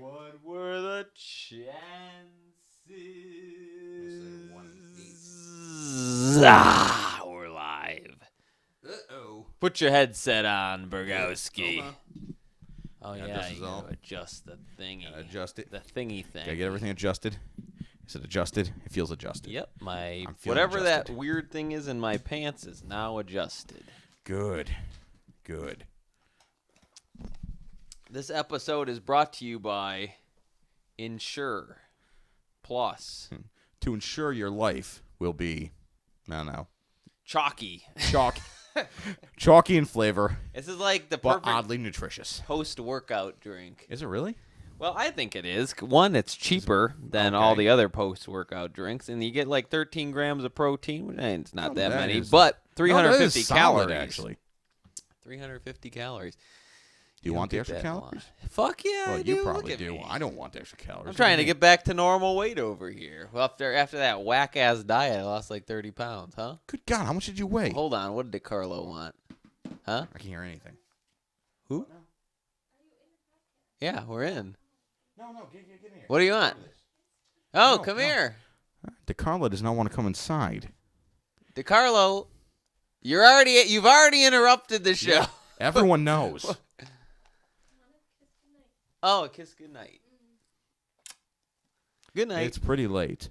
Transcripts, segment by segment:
What were the chances? We're live. Uh-oh. Put your headset on, Burgowski. Oh, yeah, this is you all. gotta adjust the thingy. Gotta adjust it. The thingy thing. Gotta get everything adjusted. Is it adjusted? It feels adjusted. Yep, I'm feeling whatever adjusted. that weird thing is in my pants is now adjusted. Good. Good. This episode is brought to you by Insure Plus. To ensure your life will be, I don't know, Chalky. chalky in flavor, This is like the but perfect oddly nutritious. post-workout drink. Is it really? Well, I think it is. One, it's cheaper than all the other post-workout drinks, and you get like 13 grams of protein. It's not that many, but 350 calories. Actually. 350 calories. Do you want the extra calories? Fuck yeah, Well, I do. you probably Look at do. me. I don't want the extra calories. I'm trying to get back to normal weight over here. Well, after that whack-ass diet, I lost like 30 pounds, huh? Good God, how much did you weigh? Hold on. What did DeCarlo want? Huh? I can't hear anything. Who? Yeah, we're in. No, get in here. What do you want? Oh, No, come no. here. DeCarlo does not want to come inside. DeCarlo, you've already interrupted the show. Yeah, everyone knows. Oh, kiss goodnight. Good night. It's pretty late.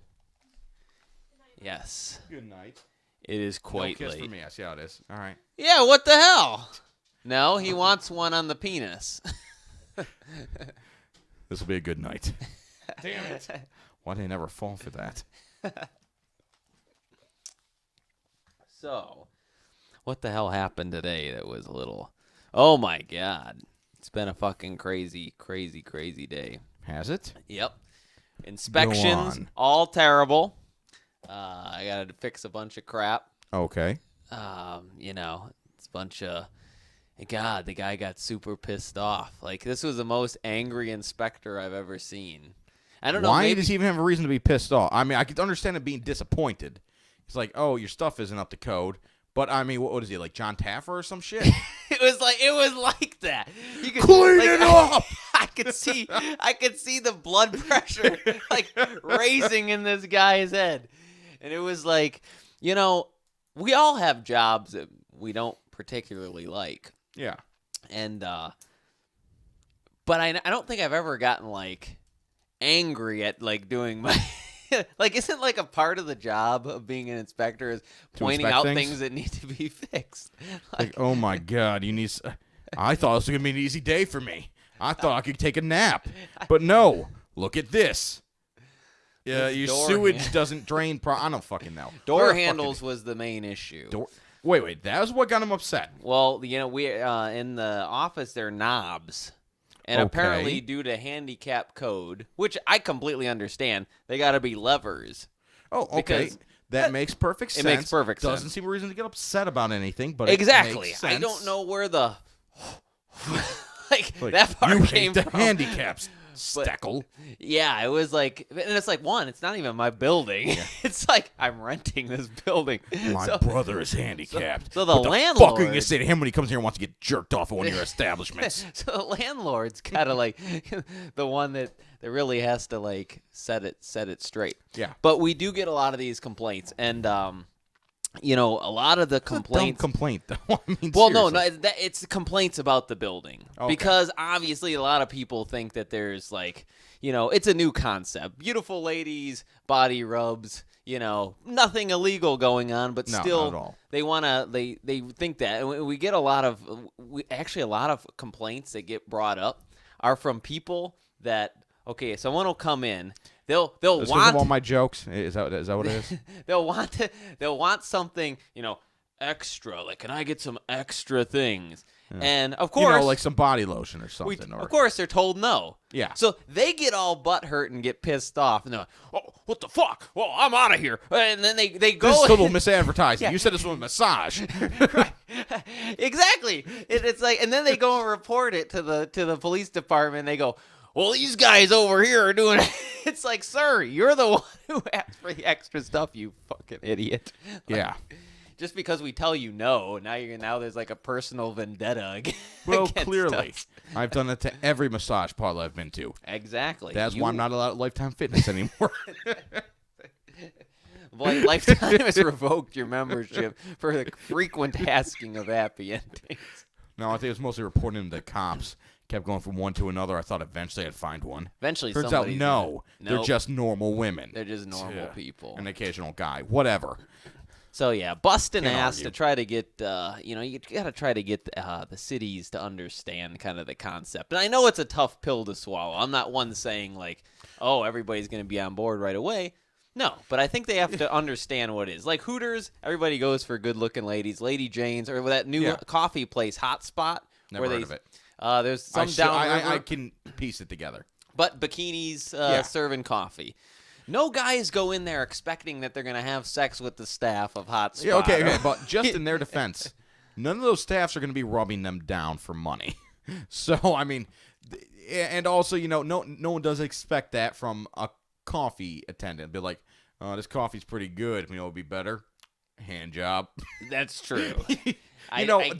Yes, Good night. it is quite no kiss late. for me. I see how it is. All right. Yeah, what the hell? No, he wants one on the penis. This will be a good night. Damn it. Why did I never fall for that? So, what the hell happened today that was a little... Oh, my God. It's been a fucking crazy, crazy, crazy day. Has it? Yep. Inspections, on. all terrible. I got to fix a bunch of crap. Okay. It's a bunch of... God, the guy got super pissed off. Like, this was the most angry inspector I've ever seen. I don't know. Why Maybe... does he even have a reason to be pissed off? I mean, I could understand him being disappointed. It's like, oh, your stuff isn't up to code. But, I mean, what is he, like John Taffer or some shit? It was like that. You could, Clean it up! I could see the blood pressure like raising in this guy's head. And it was like, we all have jobs that we don't particularly like. Yeah. And but I don't think I've ever gotten like angry at like doing my like, isn't like a part of the job of being an inspector is pointing out things that need to be fixed? Like, oh my God, I thought this was gonna be an easy day for me. I thought I could take a nap, but no. Look at this. Yeah, your sewage doesn't drain. I don't fucking know. Door handles was the main issue. Wait, that was what got him upset. Well, we in the office they're knobs. And apparently, due to handicap code, which I completely understand, they got to be levers. Oh, okay. That makes perfect sense. It makes perfect sense. Doesn't seem a reason to get upset about anything, but exactly. It makes sense. I don't know where the that part you came hate the from. handicaps, Steckle. Yeah, it was like, and it's like it's not even my building. Yeah. It's like I'm renting this building. My brother is handicapped. So the what landlord. What the fuck are you gonna say to him when he comes here and wants to get jerked off at one of your establishments? So the landlord's kind of like the one that really has to like set it straight. Yeah. But we do get a lot of these complaints, and a lot of the complaints. Dumb complaint, though. I mean, well, seriously. no, it's complaints about the building because obviously a lot of people think that there's like, it's a new concept. Beautiful ladies, body rubs, nothing illegal going on, but still, not at all. they wanna they think that, and we get a lot of complaints that get brought up are from people that someone will come in. They'll want all my jokes. Is that what it is? they'll want something, extra. Like, can I get some extra things? Yeah. And of course, like some body lotion or something. Of course, they're told no. Yeah. So they get all butthurt and get pissed off, and they're like, "Oh, what the fuck? Well, I'm out of here." And then they go. This is total misadvertising. Yeah. You said this was a massage. Right. Exactly. It's like, and then they go and report it to the police department. They go, well, these guys over here are doing it. It's like, sir, you're the one who asked for the extra stuff, you fucking idiot. Like, yeah. just because we tell you no, now there's like a personal vendetta Well, against clearly. us. I've done that to every massage parlor I've been to. Exactly. That's why I'm not allowed at Lifetime Fitness anymore. Lifetime has revoked your membership for the frequent asking of happy endings. No, I think it was mostly reporting them to cops. Kept going from one to another. I thought eventually I'd find one. Eventually, turns out somebody's no, they're Nope. just normal women. They're just normal people. An occasional guy, whatever. So yeah, busting Can't ass argue. to try to get, you got to try to get the cities to understand kind of the concept. And I know it's a tough pill to swallow. I'm not one saying like, oh, everybody's going to be on board right away. No, but I think they have to understand what it is. Like Hooters, everybody goes for good-looking ladies, Lady Jane's, or that new coffee place, Hot Spot. Never heard of it. There's some downriver. I can piece it together. But bikinis serving coffee. No guys go in there expecting that they're going to have sex with the staff of Hot Spot. Yeah, okay, but just in their defense, none of those staffs are going to be rubbing them down for money. So, I mean, and also, no one does expect that from a coffee attendant. Be like, this coffee's pretty good. It'd be better. Hand job. That's true.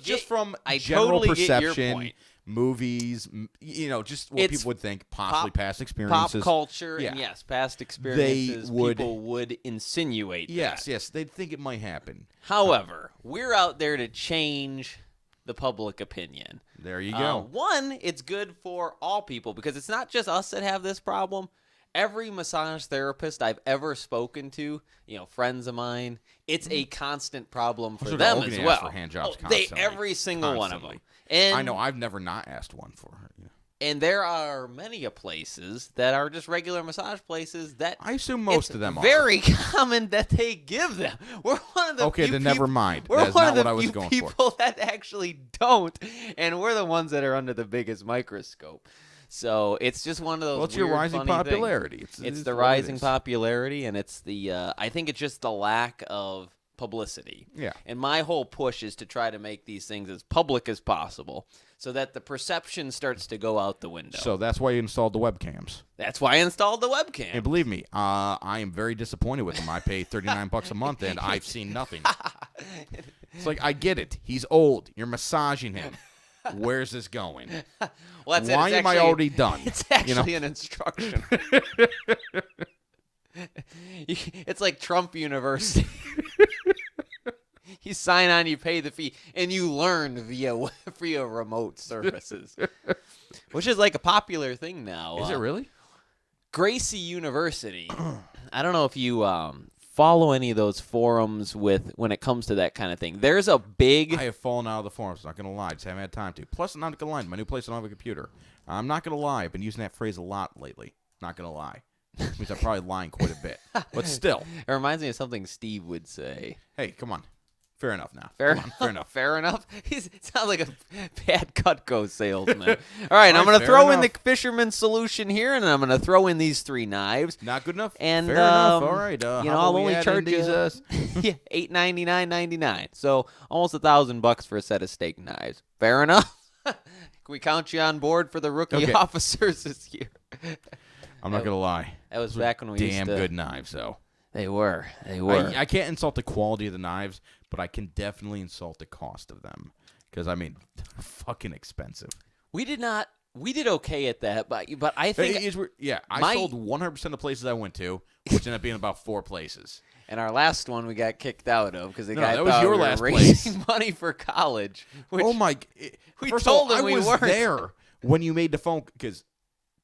Just from I general totally get your perception, point. Movies, just what It's people would think, possibly past Pop experiences. culture, Yeah. and yes, past experiences, would- people would insinuate Yes, that. yes, they'd think it might happen. However, we're out there to change the public opinion. There you go. One, it's good for all people because it's not just us that have this problem. Every massage therapist I've ever spoken to, friends of mine, it's a constant problem for sure them they're all as gonna ask well. for hand jobs They constantly. every single one of them. Constantly. And I know. I've never not asked one for her. And there are many places that are just regular massage places that I assume most it's of them are. very common that they give them. We're one of the Okay, few then never peop- mind. We're That's one not of the what I was few going people for. that actually don't, and we're the ones that are under the biggest microscope. So it's just one of those. Well, it's your weird, rising funny popularity. things. It's the what it rising is. popularity, and it's the. I think it's just the lack of publicity. Yeah. And my whole push is to try to make these things as public as possible, so that the perception starts to go out the window. So that's why you installed the webcams. That's why I installed the webcam. And believe me, I am very disappointed with them. I pay $39 a month, and I've seen nothing. It's like, I get it. He's old. You're massaging him. Where's this going? Well, that's Why it. It's am I actually- already done? It's actually an instruction. It's like Trump University. You sign on, you pay the fee, and you learn via remote services, which is like a popular thing now. Is it really? Gracie University. I don't know if you follow any of those forums when it comes to that kind of thing. There's a big. I have fallen out of the forums. Not going to lie. Just haven't had time to. Plus, I'm not going to lie. My new place, I don't have a computer. I'm not going to lie. I've been using that phrase a lot lately. Not going to lie. Which means I'm probably lying quite a bit. But still. It reminds me of something Steve would say. Hey, come on. Fair enough now. Fair Come on, fair enough. Fair enough. He sounds like a bad Cutco salesman. All right, I'm All going right, to throw in enough. the fisherman's solution here, and I'm going to throw in these 3 knives. Not good enough? And fair enough. All right. you how know, about I'll we only add in charge these, you $899.99. So almost $1,000 for a set of steak knives. Fair enough. Can we count you on board for the rookie Okay. officers this year? I'm not going to lie. That was Those were back when we used damn to. good knives, though. They were. They were. I can't insult the quality of the knives, but I can definitely insult the cost of them. Because, I mean, they're fucking expensive. We did not. We did okay at that, but I think. I sold 100% of places I went to, which ended up being about 4 places. And our last one we got kicked out of because the No, guy that was thought your we were last raising place. money for college. Which, Oh my! we First told of all, him I we was weren't. there when you made the phone because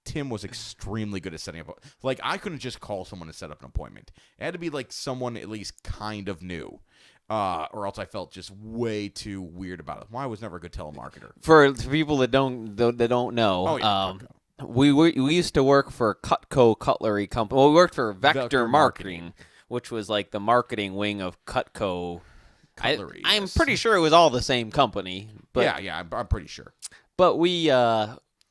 Tim was extremely good at setting up. Like I couldn't just call someone to set up an appointment. It had to be like someone at least kind of new, or else I felt just way too weird about it. Well, I was never a good telemarketer. For people that don't know, Oh, yeah, we used to work for Cutco Cutlery Company. Well, we worked for Vector Vector Marketing, Marketing. which was like the marketing wing of Cutco. Cutlery, I'm yes. pretty sure it was all the same company. But, yeah, I'm pretty sure. But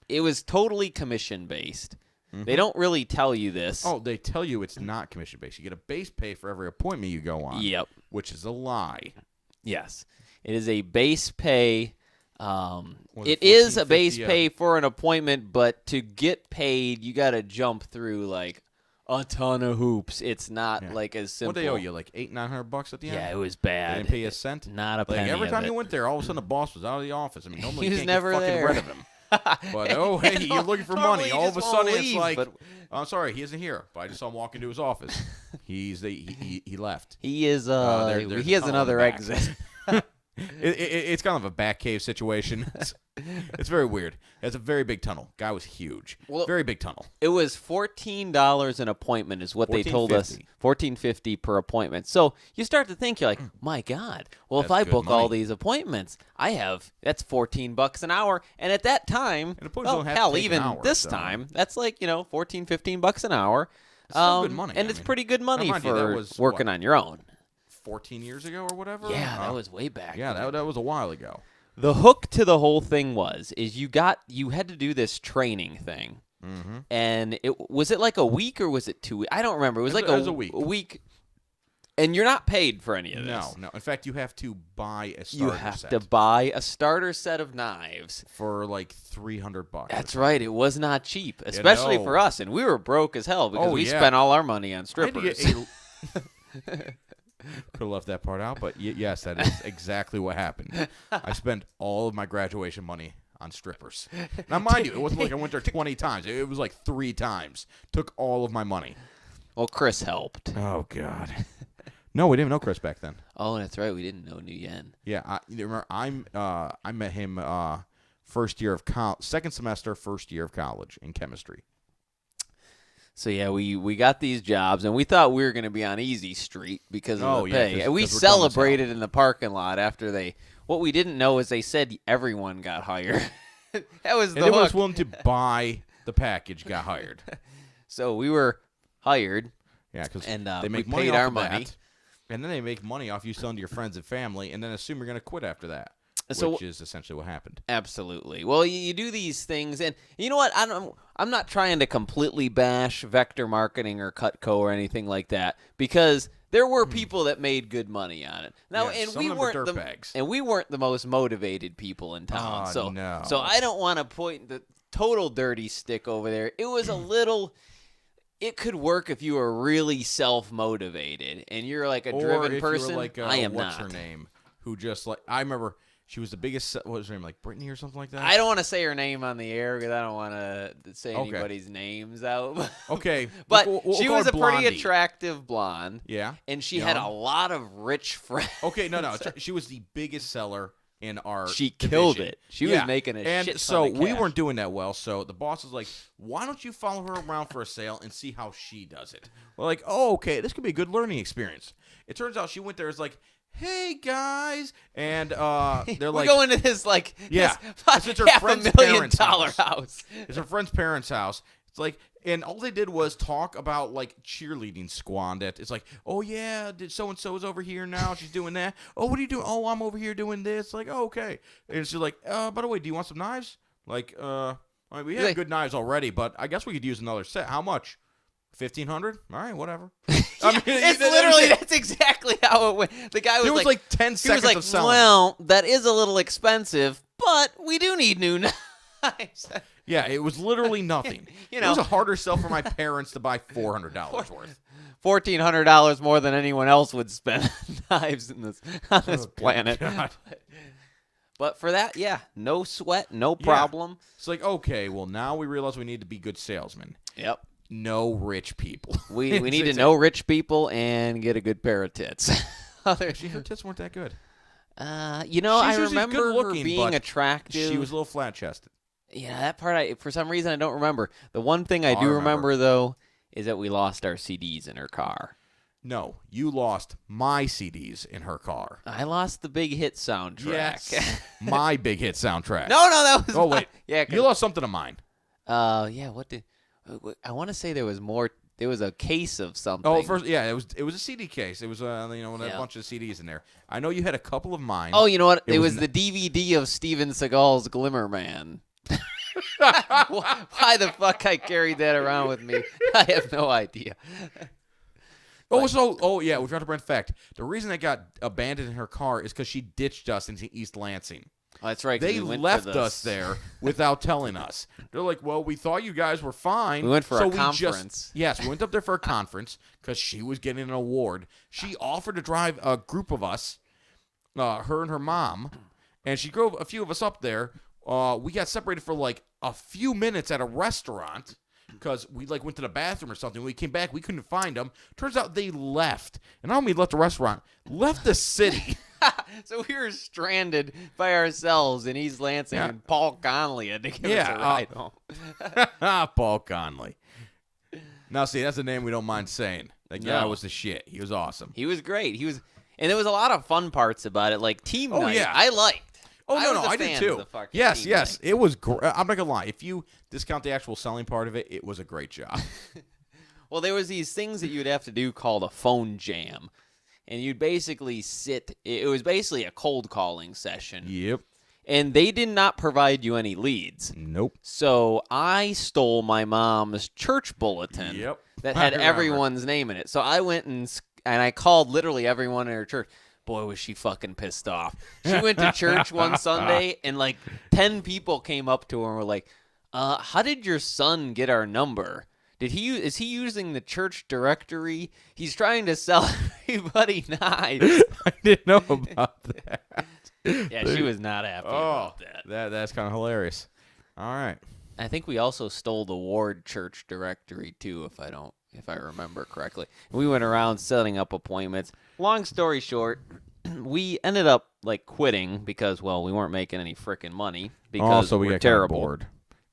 it was totally commission based. They don't really tell you this. Oh, they tell you it's not commission based. You get a base pay for every appointment you go on. Yep. Which is a lie. Yes. It is a base pay. Was It it is a base $14.50, pay for an appointment, but to get paid, you got to jump through like a ton of hoops. It's not like as simple. What they owe you, like $800-900 at the end? Yeah, it was bad. They didn't pay you a cent. Not a like penny. every time of you it. went there, all of a sudden the boss was out of the office. I mean, normally He you was can't never get fucking there. rid of him. But hey, you're looking for Normally money. you All of just a won't sudden, leave, it's like, but- I'm sorry, he isn't here. But I just saw him walk into his office. He left. He is. There's He a has tunnel in the another back. exit. It's kind of a back cave situation. It's very weird. It's a very big tunnel. Guy was huge. Well, very big tunnel. It was $14 an appointment, is what they told us. $14.50. $14.50 per appointment. So you start to think, you're like, my God. Well, if That's I good book all money. these appointments, that's $14 an hour. And at that time, And appointments well, don't have to hell, take an even hour, this so- time, that's like $14-15 an hour. It's still good money. And I it's mean, pretty good money mind you, that for was, working what? on your own. 14 years ago or whatever. Yeah, that was way back. Yeah, then. that was a while ago. The hook to the whole thing is you had to do this training thing, and was it like a week or was it 2 weeks? I don't remember. It was like a week. A week, and you're not paid for any of this. No. In fact, you have to buy a starter You have set to buy a starter set of knives. for like $300. That's right. It was not cheap, especially know. for us, and we were broke as hell because Oh, we yeah. spent all our money on I had to strippers. get Could have left that part out, but yes, that is exactly what happened. I spent all of my graduation money on strippers. Now, mind you, it wasn't like I went there 20 times. It was like 3 times. Took all of my money. Well, Chris helped. Oh, God. No, we didn't even know Chris back then. Oh, that's right. We didn't know Nguyen. Yeah, remember, I met him second semester, first year of college in chemistry. So, yeah, we got these jobs, and we thought we were going to be on Easy Street because of the pay. And we 'cause we're dumb as celebrated in the parking lot after what we didn't know is they said everyone got hired. That was the And everyone was hook. willing to buy the package, got hired. So we were hired. Yeah, because And, they we make money paid off our of money. that, and then they make money off you selling to your friends and family, and then assume you're going to quit after that, So- which is essentially what happened. Absolutely. Well, you do these things, and you know what? I'm not trying to completely bash Vector Marketing or Cutco or anything like that because there were people that made good money on it. Now, Yeah, and some we of them are weren't dirtbags. the most motivated people in town. Oh, no. So I don't want to point the total dirty stick over there. It was a little. It could work if you were really self-motivated and you're like a Or driven if person. you were like, I am what's not. her name? Who just like I remember she was the biggest. What was her name? Like Brittany or something like that. I don't want to say her name on the air because I don't want to say Okay. anybody's names out. Okay, But we'll she call was her a pretty Blondie. attractive blonde. Yeah, And she had Young. a lot of rich friends. Okay, no. She was the biggest seller in our. She killed division. it. She Yeah. was making a and shit ton so of we cash. weren't doing that well. So the boss was like, "Why don't you follow her around for a sale and see how she does it?" We're like, "Oh, okay, this could be a good learning experience." It turns out she went there as like, "Hey guys," and they're we like, go into this like Yeah. this It's her friend's $500,000 parents' house. It's her friend's parents' house. It's like, and all they did was talk about like cheerleading squad. It's like, oh yeah, did so and so's over here now? She's doing that. Oh, what are you doing? Oh, I'm over here doing this. Like, oh, okay. And she's like, by the way, do you want some knives? Like, I mean, we have Like- good knives already, but I guess we could use another set. How much? 1,500? All right, whatever. I mean, It's literally that's exactly how it went. The guy was It was like 10 he was seconds like, of selling. well, that is a little expensive, but we do need new knives. Yeah, it was literally nothing. You It know. was a harder sell for my parents to buy $400 worth. $1,400 more than anyone else would spend on knives on this good planet. God. But for that, yeah, no sweat, no problem. It's like, okay, well, now we realize we need to be good salesmen. Yep. No rich people. We need to know rich people and get a good pair of tits. Actually, her tits weren't that good. I She's usually remember her good-looking, being but attractive. She was a little flat-chested. Yeah, that part, for some reason, I don't remember. The one thing I I do remember. remember, though, is that we lost our CDs in her car. No, you lost my CDs in her car. I lost the Big Hit soundtrack. Yes. My big hit soundtrack. No, that was Oh, mine. wait. Yeah, You lost something of mine. yeah, what did... I want to say there was more... There was a case of something. Oh, first, yeah, it was a CD case. It was, a Yeah. bunch of CDs in there. I know you had a couple of mine. Oh, you know what? It was was the DVD of Steven Seagal's Glimmer Man. Why the fuck I carried that around with me? I have no idea. Yeah, we forgot to bring fact. The reason that got abandoned in her car is because she ditched us into East Lansing. Oh, that's right. They left us there without telling us. They're like, well, we thought you guys were fine. We went for a conference. Yes, we went up there for a conference because she was getting an award. She offered to drive a group of us, her and her mom, and she drove a few of us up there. We got separated for like a few minutes at a restaurant because we like went to the bathroom or something. When we came back, we couldn't find them. Turns out they left. And not only left the restaurant, left the city. So we were stranded by ourselves in East Lansing, and Paul Conley had to give us a ride home. Paul Conley. Now, see, that's a name we don't mind saying. That guy was the shit. He was awesome. He was great. And there was a lot of fun parts about it, like team night. Yeah. I liked. Oh, no, I did too. Yes. Night. It was great. I'm not going to lie. If you discount the actual selling part of it was a great job. Well, there was these things that you'd have to do called a phone jam. And you'd basically it was basically a cold calling session. Yep. And they did not provide you any leads. Nope. So I stole my mom's church bulletin that had everyone's name in it. So I went and I called literally everyone in her church. Boy, was she fucking pissed off. She went to church one Sunday, and like 10 people came up to her and were like, how did your son get our number? Is he using the church directory? He's trying to sell everybody knives. I didn't know about that. Yeah, she was not happy about that. That's kind of hilarious. All right. I think we also stole the Ward church directory too, if I remember correctly. We went around setting up appointments. Long story short, we ended up like quitting because, well, we weren't making any frickin' money because we got terrible. Bored.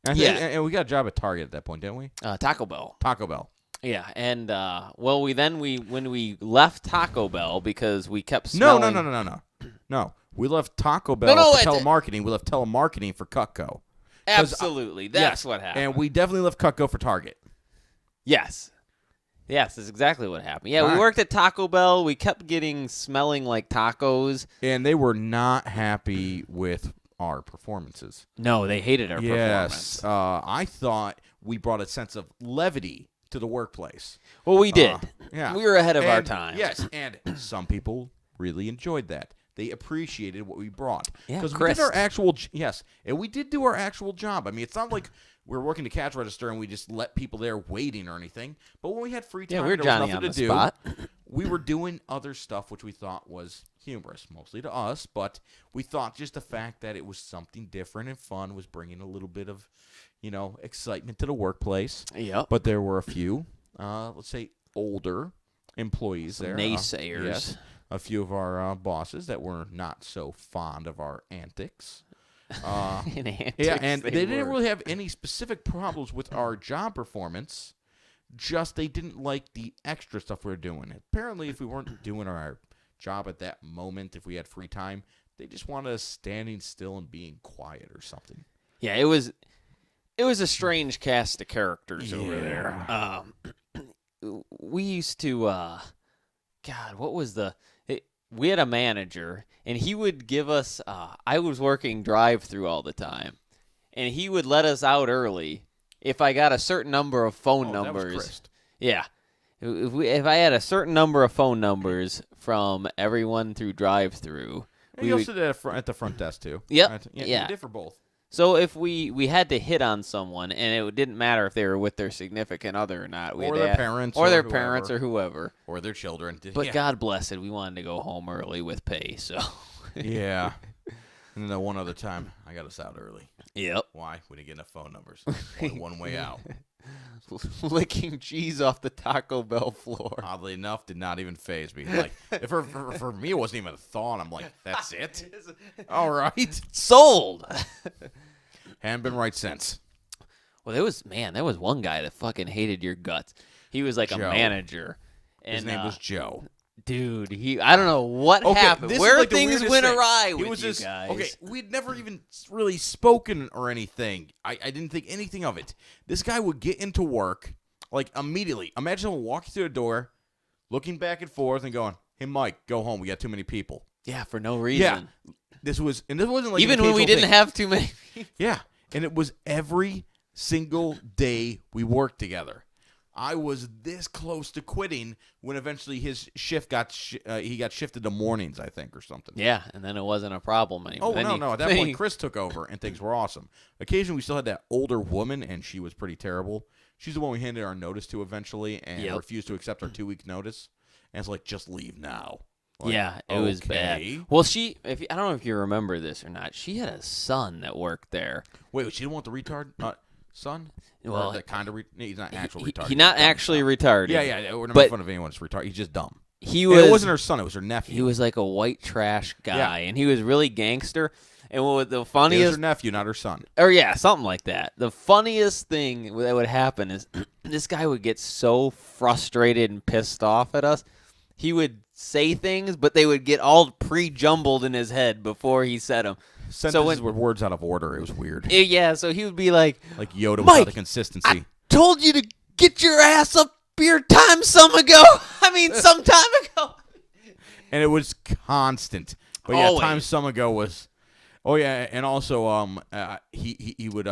And we got a job at Target at that point, didn't we? Taco Bell. Taco Bell. Yeah, and well, when we left Taco Bell because we kept smelling. No. We left Taco Bell for telemarketing. We left telemarketing for Cutco. Absolutely, that's what happened. And we definitely left Cutco for Target. Yes, that's exactly what happened. Yeah, we worked at Taco Bell. We kept smelling like tacos, and they were not happy with our performances. No, they hated our performance. Yes, I thought we brought a sense of levity to the workplace. Well, we did. Yeah, we were ahead of our time. Yes, and some people really enjoyed that. They appreciated what we brought. Yeah, because we did our actual and we did do our actual job. I mean, it's not like we're working the cash register and we just let people there waiting or anything. But when we had free time, we were Johnny there was nothing on the to do. spot. We were doing other stuff which we thought was humorous, mostly to us. But we thought just the fact that it was something different and fun was bringing a little bit of, excitement to the workplace. Yep. But there were a few, let's say, older employees there. Naysayers. Yes. A few of our bosses that were not so fond of our antics. And they didn't really have any specific problems with our job performance. Just they didn't like the extra stuff we were doing. Apparently, if we weren't doing our job at that moment, if we had free time, they just wanted us standing still and being quiet or something. Yeah, it was a strange cast of characters over there. We used to, God, what was we had a manager, and he would give us, I was working drive-through all the time, and he would let us out early if I got a certain number of phone numbers. That was Chris. Yeah. If I had a certain number of phone numbers from everyone through drive-through. You also did it at the front desk, too. Yep. Yeah. We did for both. So if we had to hit on someone, and it didn't matter if they were with their significant other or not. Or their parents. Or their parents or whoever. Or their children. But God bless it, we wanted to go home early with pay, so. Yeah. And then one other time, I got us out early. Yep. Why? We didn't get enough phone numbers. Only one way out. Licking cheese off the Taco Bell floor. Oddly enough, did not even faze me. Like, for me, it wasn't even a thought. I'm like, that's it? All right. Sold. Haven't been right since. Well, there was one guy that fucking hated your guts. He was like Joe. a manager. And, his name was Joe. Dude, I don't know what happened. Where like things went awry with you guys. Okay, we'd never even really spoken or anything. I didn't think anything of it. This guy would get into work, like, immediately. Imagine him walking through the door, looking back and forth and going, "Hey, Mike, go home. We got too many people." Yeah, for no reason. Yeah. This wasn't like even when we didn't have too many people. Yeah, and it was every single day we worked together. I was this close to quitting when eventually his shift got he got shifted to mornings, I think, or something. Yeah, and then it wasn't a problem anymore. Oh, no. At that point, Chris took over, and things were awesome. Occasionally, we still had that older woman, and she was pretty terrible. She's the one we handed our notice to eventually and refused to accept our 2-week notice. And it's like, just leave now. Like, yeah, it was bad. Well, I don't know if you remember this or not. She had a son that worked there. Wait, she didn't want the retard son? Well, the kind of he's not actual retarded. He's not actually retarded. Yeah. We're not making fun of anyone that's retarded. He's just dumb. It wasn't her son. It was her nephew. He was like a white trash guy, and he was really gangster. And what the funniest... It was her nephew, not her son. Or yeah, something like that. The funniest thing that would happen is this guy would get so frustrated and pissed off at us. He would say things, but they would get all pre-jumbled in his head before he said them. Sentences were words out of order. It was weird. Yeah, so he would be like Yoda Mike, without the consistency. I told you to get your ass up here some time ago. And it was constant. But yeah, time some ago was... Oh, yeah, and also he would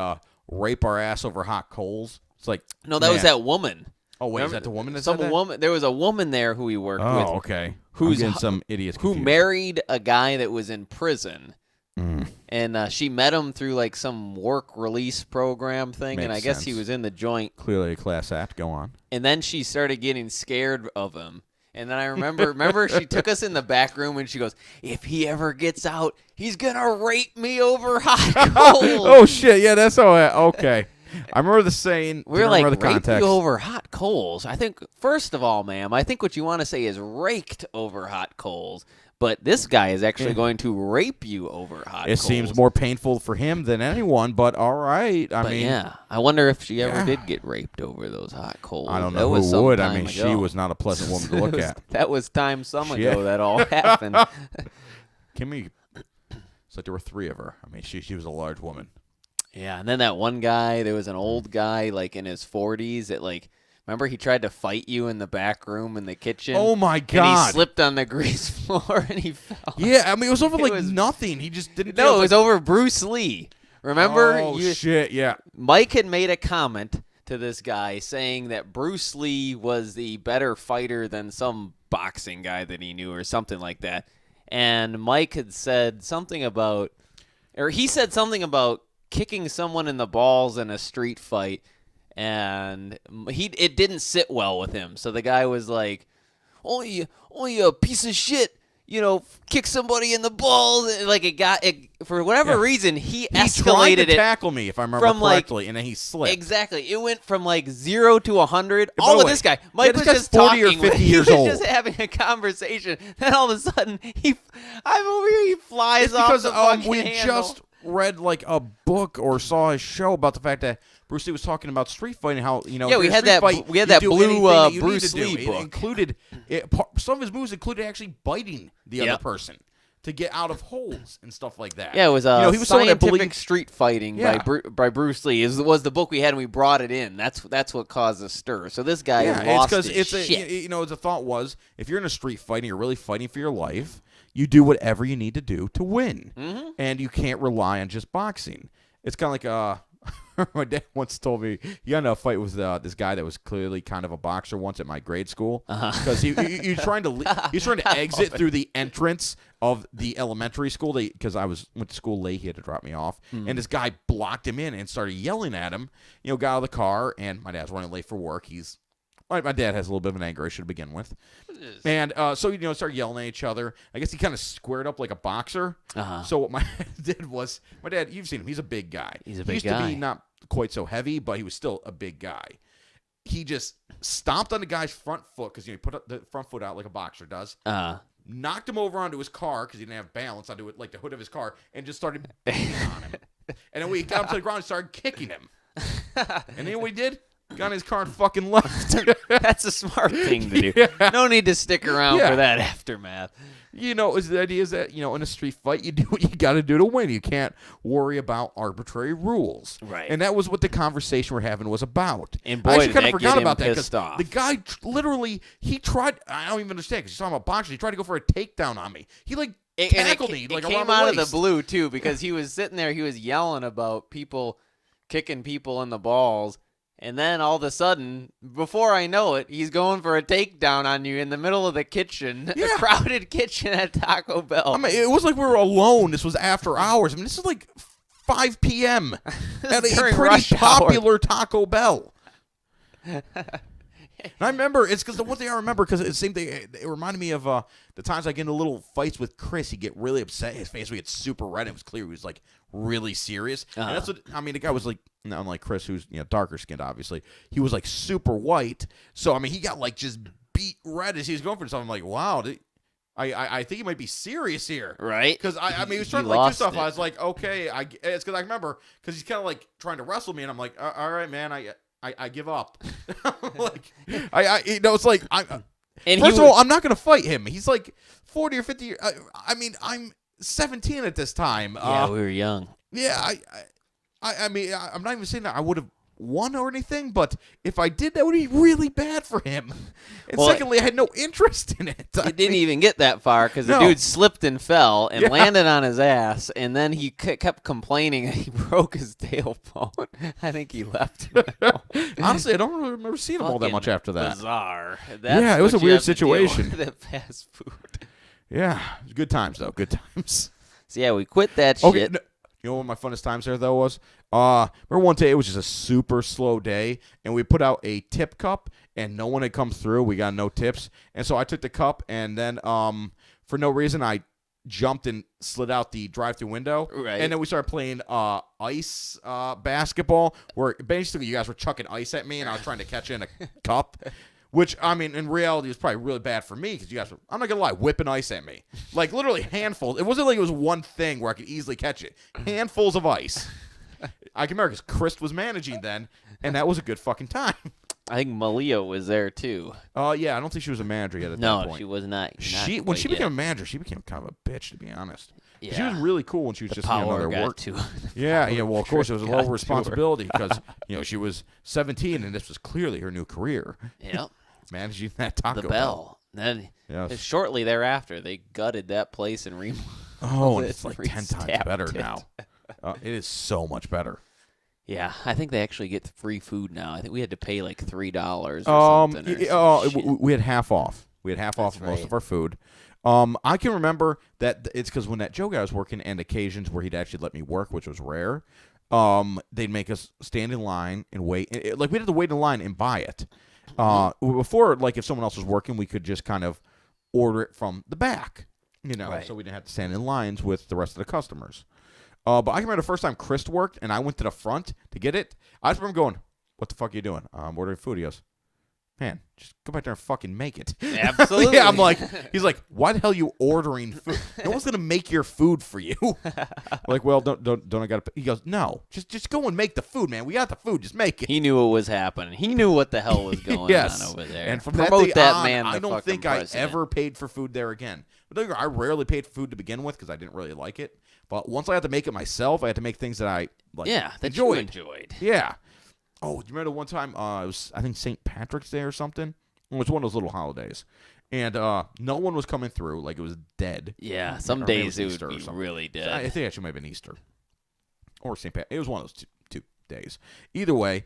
rape our ass over hot coals. It's like... No, that was that woman. Oh, wait, Remember, is that the woman that said that? Woman, there was a woman there who he worked with. Oh, okay. Who's some idiots who married a guy that was in prison. Mm. And she met him through like some work release program thing, and I guess he was in the joint. Clearly a class act. Go on. And then she started getting scared of him. And then I remember she took us in the back room and she goes, if he ever gets out, he's going to rape me over hot coals. Oh, shit. Yeah, that's how okay. I remember the saying. We're like, rape you over hot coals. I think, first of all, ma'am, I think what you want to say is raked over hot coals. But this guy is actually going to rape you over hot coals. It seems more painful for him than anyone, but all right. I mean, yeah. I wonder if she ever did get raped over those hot coals. I don't know who would. I mean, she was not a pleasant woman to look at. That was some ago that all happened. Kimmy, it's like there were 3 of her. I mean, she was a large woman. Yeah, and then that one guy, there was an old guy like in his 40s that like, remember he tried to fight you in the back room in the kitchen? Oh, my God. And he slipped on the grease floor and he fell. Yeah, I mean, it was over nothing. He just didn't. No, it was over Bruce Lee. Remember? Oh, shit, yeah. Mike had made a comment to this guy saying that Bruce Lee was the better fighter than some boxing guy that he knew or something like that. And Mike had said something about, or he said something about kicking someone in the balls in a street fight. And it didn't sit well with him. So the guy was like, only a piece of shit, kick somebody in the balls. Like for whatever reason, he escalated tried to tackle me, if I remember correctly, and then he slipped. Exactly. It went from 0 to 100. All of this guy. Mike was just 40 talking. or 50 years old. He was just having a conversation. Then all of a sudden, I'm over here, he flies off the fucking we handle. just read a book or saw a show about the fact that Bruce Lee was talking about street fighting, how we had that blue Bruce Lee book. It included some of his moves included actually biting the other person to get out of holes and stuff like that. Yeah, it was he was Scientific Street Fighting by Bruce Lee. Was the book we had and we brought it in. That's what caused a stir. So this guy lost his shit. The thought was, if you're in a street fight and you're really fighting for your life, you do whatever you need to do to win, and you can't rely on just boxing. It's kind of like my dad once told me he got in a fight with this guy that was clearly kind of a boxer once at my grade school because he was trying to exit through the entrance of the elementary school because I went to school late. He had to drop me off, and this guy blocked him in and started yelling at him. Got out of the car, and my dad's running late for work. My dad has a little bit of an anger issue to begin with. And so, started yelling at each other. I guess he kind of squared up like a boxer. So what my dad, you've seen him. He's a big guy. He's a big guy. He used to be not quite so heavy, but he was still a big guy. He just stomped on the guy's front foot because he put the front foot out like a boxer does. Knocked him over onto his car because he didn't have balance onto it, like the hood of his car, and just started beating on him. And then we got him to the ground and started kicking him. And then what he did? Got in his car and fucking left. That's a smart thing to do. Yeah. No need to stick around for that aftermath. The idea is that, in a street fight, you do what you got to do to win. You can't worry about arbitrary rules. Right. And that was what the conversation we're having was about. And boy, I actually kind of forgot about that because the guy literally, he tried, I don't even understand because he's talking about boxing. He tried to go for a takedown on me. He tackled me it around came the out waist. of the blue, too, because he was sitting there, he was yelling about people kicking people in the balls. And then all of a sudden, before I know it, he's going for a takedown on you in the middle of the kitchen, a crowded kitchen at Taco Bell. I mean, it was like we were alone. This was after hours. I mean, this is like 5 p.m. at a pretty popular Taco Bell. And I remember, it's because the one thing I remember, because it seemed it reminded me of the times I get into little fights with Chris. He'd get really upset. His face would get super red. It was clear he was like really serious. And that's what I mean. The guy was like, unlike Chris, who's darker skinned, obviously, he was like super white. So I mean, he got like just beat red as he was going for something. I'm like, wow. I think he might be serious here, right? Because I mean, he was trying to like do stuff. I was like, okay, it's because I remember because he's kind of like trying to wrestle me, and I'm like, all right, man, I give up. Like, it's like first of all, I'm not gonna fight him. He's like 40 or 50. I mean, I'm 17 at this time. Yeah, we were young. Yeah, I mean, I'm not even saying that I would have won or anything, but if I did, that would be really bad for him. And secondly, I had no interest in it. It didn't even get that far because the dude slipped and fell and landed on his ass, and then he kept complaining and he broke his tailbone. I think he left. Honestly, I don't really remember seeing him all that much after that. Bizarre. It was a weird situation. The fast food. Yeah, good times though. Good times. So yeah, we quit that shit. No, you know what my funnest times there though was? Remember one day it was just a super slow day, and we put out a tip cup, and no one had come through. We got no tips, and so I took the cup, and then for no reason I jumped and slid out the drive-through window, right. And then we started playing ice basketball, where basically you guys were chucking ice at me, and I was trying to catch it in a cup. Which, I mean, in reality, was probably really bad for me because you guys were, I'm not going to lie, whipping ice at me. Like, literally handfuls. It wasn't like it was one thing where I could easily catch it. Handfuls of ice. I can remember because Chris was managing then, and that was a good fucking time. I think Malia was there, too. Yeah, I don't think she was a manager yet at that point. No, she was not. When she became a manager, she became kind of a bitch, to be honest. Yeah. She was really cool when she was just another work. Yeah, well, of course, it was a low responsibility because, she was 17, and this was clearly her new career. Yep. Managing that Taco Bell. Then shortly thereafter, they gutted that place and remodeled and it's like 10 times better now. It is so much better. Yeah, I think they actually get free food now. I think we had to pay like $3 or something. We had half off. We had half off most of our food. I can remember that it's because when that Joe guy was working, and occasions where he'd actually let me work, which was rare, they'd make us stand in line and wait. Like, we'd have to wait in line and buy it. Before, like, if someone else was working, we could just kind of order it from the back, so we didn't have to stand in lines with the rest of the customers. But I remember the first time Chris worked, and I went to the front to get it. I just remember going, "What the fuck are you doing?" I'm ordering food. He goes, "Man, just go back there and fucking make it." Absolutely. Yeah, I'm like, he's like, "Why the hell are you ordering food? No one's gonna make your food for you." I'm like, well, don't I gotta? He goes, "No, just go and make the food, man. We got the food. Just make it." He knew what was happening. He knew what the hell was going on over there. And from Promote that man. I don't think I president. ever paid for food there again. But I rarely paid for food to begin with because I didn't really like it. But once I had to make it myself, I had to make things that I like. Yeah, that enjoyed. you enjoyed. Yeah. Oh, do you remember one time? It was, I think, St. Patrick's Day or something. It was one of those little holidays, and no one was coming through. Like, it was dead. Yeah, some days it would be really dead. I think it actually might have been Easter or St. Pat. It was one of those two days. Either way,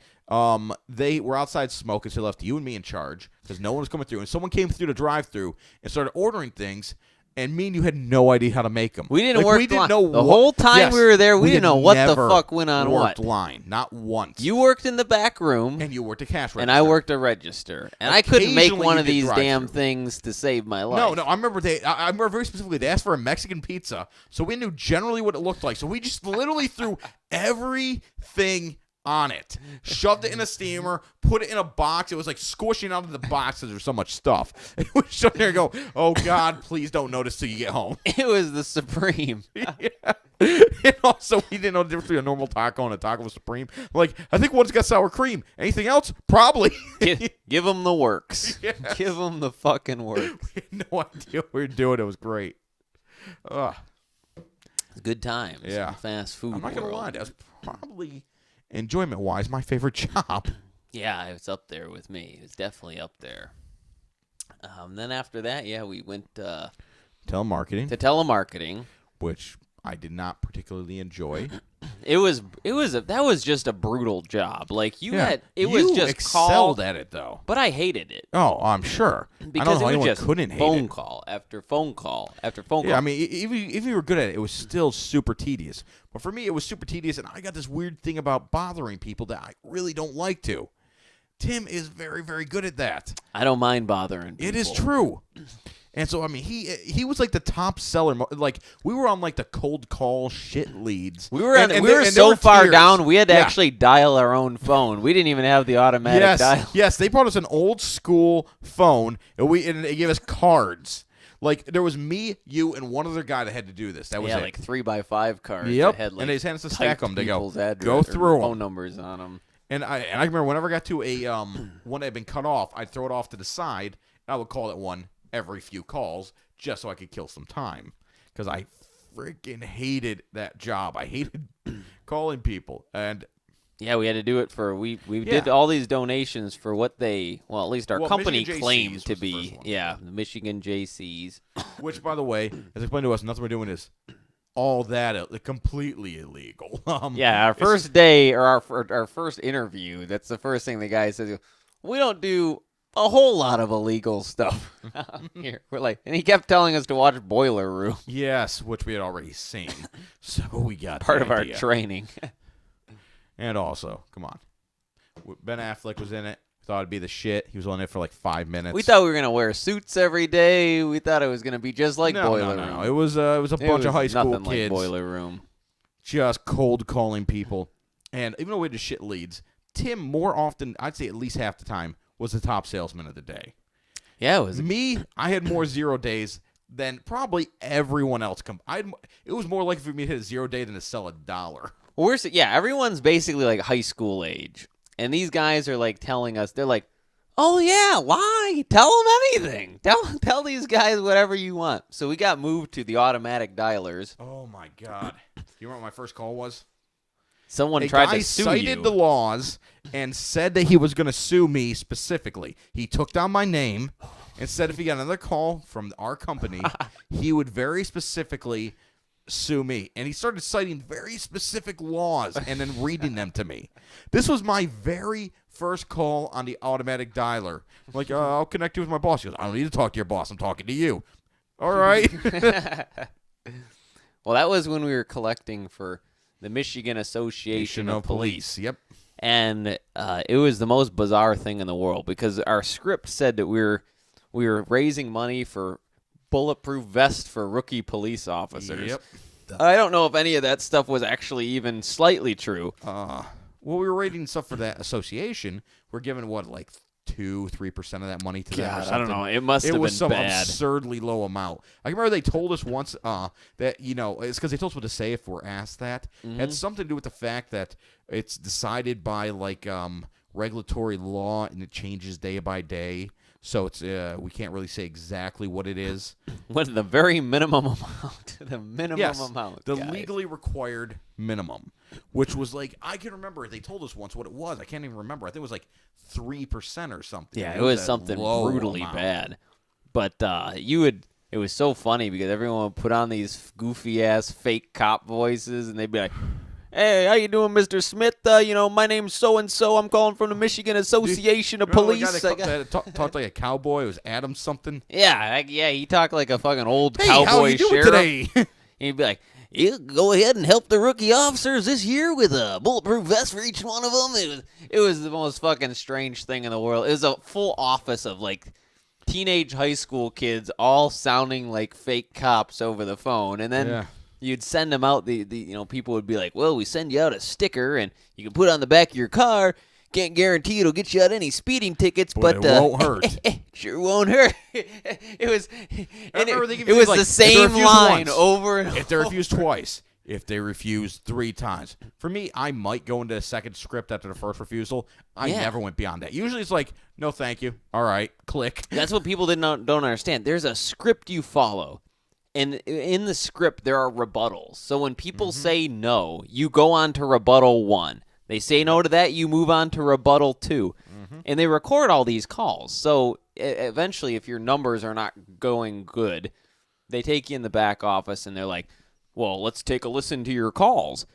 they were outside smoking, so they left you and me in charge because no one was coming through. And someone came through the drive-thru and started ordering things. And me and you had no idea how to make them. We didn't work the line. The whole time we were there, we didn't know what the fuck went on what. Line, not once. You worked in the back room. And you worked a cash register. And I worked a register. And I couldn't make one of these damn things to save my life. No, I remember I remember very specifically they asked for a Mexican pizza, so we knew generally what it looked like. So we just literally threw everything on it, shoved it in a steamer, put it in a box. It was like squishing out of the box because there's so much stuff. And we stood there and go, "Oh God, please don't notice till you get home." It was the Supreme. Yeah. And also, we didn't know the difference between a normal taco and a taco Supreme. Like, I think one's got sour cream. Anything else? Probably. Give them the works. Yes. Give them the fucking works. We had no idea what we were doing. It was great. Good times. Yeah. Fast food. I'm not going to lie. That was probably, enjoyment-wise, my favorite job. Yeah, it's up there with me. It's definitely up there. Then after that, we went telemarketing. To telemarketing. Which I did not particularly enjoy. that was just a brutal job. Like you Yeah. had, it You was just excelled call, at it, though. but I hated it Oh, I'm sure. I because don't know it how was anyone just couldn't hate phone it. call after phone call after phone call. Yeah, I mean, if you were good at it, it was still super tedious. But for me, it was super tedious, and I got this weird thing about bothering people that I really don't like to. Tim is very, very good at that. I don't mind bothering people. It is true. And so, I mean, he was like the top seller. Like, we were on like the cold call shit leads. We were and we were there so far tiers. down, we had to Yeah. actually dial our own phone. We didn't even have the automatic dial. Yes, they brought us an old school phone, and they gave us cards. Like, there was me, you, and one other guy that had to do this. That was it. like 3x5 cards. Yep, that had, like, and they just had us to stack typed them. They go, people's address go or through 'em. phone numbers on them. And I remember whenever I got to a one that had been cut off, I'd throw it off to the side, and I would call that one every few calls just so I could kill some time. Because I freaking hated that job. I hated calling people. And Yeah, we had to do it for we Yeah. did all these donations for what they at least our company Michigan claimed JCs to was the be first one. the Michigan JCs. which, by the way, as explained to us, nothing we're doing is all that completely illegal. Yeah, our first day or our first interview, that's the first thing the guy says. We don't do a whole lot of illegal stuff here. We're like, and he kept telling us to watch Boiler Room, Yes, which we had already seen. So we got part the of our idea. training. And also, come on, Ben Affleck was in it. Thought it'd be the shit. He was on it for like 5 minutes. We thought we were gonna wear suits every day. We thought it was gonna be just like Boiler Room. No. It was a bunch of high school nothing kids like Boiler Room. just cold calling people. And even though we had to shit leads, Tim more often, I'd say at least half the time, was the top salesman of the day. Yeah, it was. Me, I had more 0 days than probably everyone else. It was more likely for me to hit a 0 day than to sell $1. Everyone's basically like high school age. And these guys are like telling us, they're like, oh yeah, why? Tell them anything. Tell these guys whatever you want. So we got moved to the automatic dialers. Oh my God. You remember what my first call was? Someone A tried guy to sue cited you. the laws and said that he was going to sue me specifically. He took down my name and said if he got another call from our company, he would very specifically sue me. And he started citing very specific laws and then reading them to me. This was my very first call on the automatic dialer. I'm like, I'll connect you with my boss. He goes, I don't need to talk to your boss. I'm talking to you. All right. Well, that was when we were collecting for the Michigan Association of Police. Yep. And it was the most bizarre thing in the world because our script said that we were raising money for bulletproof vests for rookie police officers. Yep. I don't know if any of that stuff was actually even slightly true. Well, we were rating stuff for that association. We're giving what, like 2-3% of that money to them or God, something. I don't know. It must have It was been some bad. absurdly low amount. I remember they told us once that, it's because they told us what to say if we're asked that. It had something to do with the fact that it's decided by like regulatory law and it changes day by day. So it's we can't really say exactly what it is. With the very minimum amount. The minimum amount. The guys. legally required minimum, which was like, I can remember they told us once what it was. I can't even remember. I think it was like 3% or something. Yeah, it was a something low brutally amount. bad. But it was so funny because everyone would put on these goofy ass fake cop voices and they'd be like, hey, how you doing, Mr. Smith? My name's so-and-so. I'm calling from the Michigan Association of Remember the Police. guy that talked like a cowboy. It was Adam something. Yeah, he talked like a fucking old Hey, cowboy how you doing sheriff. today? And he'd be like, you go ahead and help the rookie officers this year with a bulletproof vest for each one of them. It was the most fucking strange thing in the world. It was a full office of like teenage high school kids all sounding like fake cops over the phone. And then Yeah. you'd send them out. The people would be like, well, we send you out a sticker and you can put it on the back of your car. Can't guarantee it'll get you out any speeding tickets, but it won't hurt. Sure won't hurt. It was, and remember they give it you, was like, the if they same refuse line once, over and If they refuse twice, if they refuse 3 times. For me, I might go into a second script after the first refusal. I Yeah. never went beyond that. Usually it's like, no thank you. All right, click. That's what people don't understand. There's a script you follow, and in the script there are rebuttals. So when people say no, you go on to rebuttal 1. They say no to that, you move on to rebuttal 2. And they record all these calls. So eventually, if your numbers are not going good, they take you in the back office and they're like, well, let's take a listen to your calls.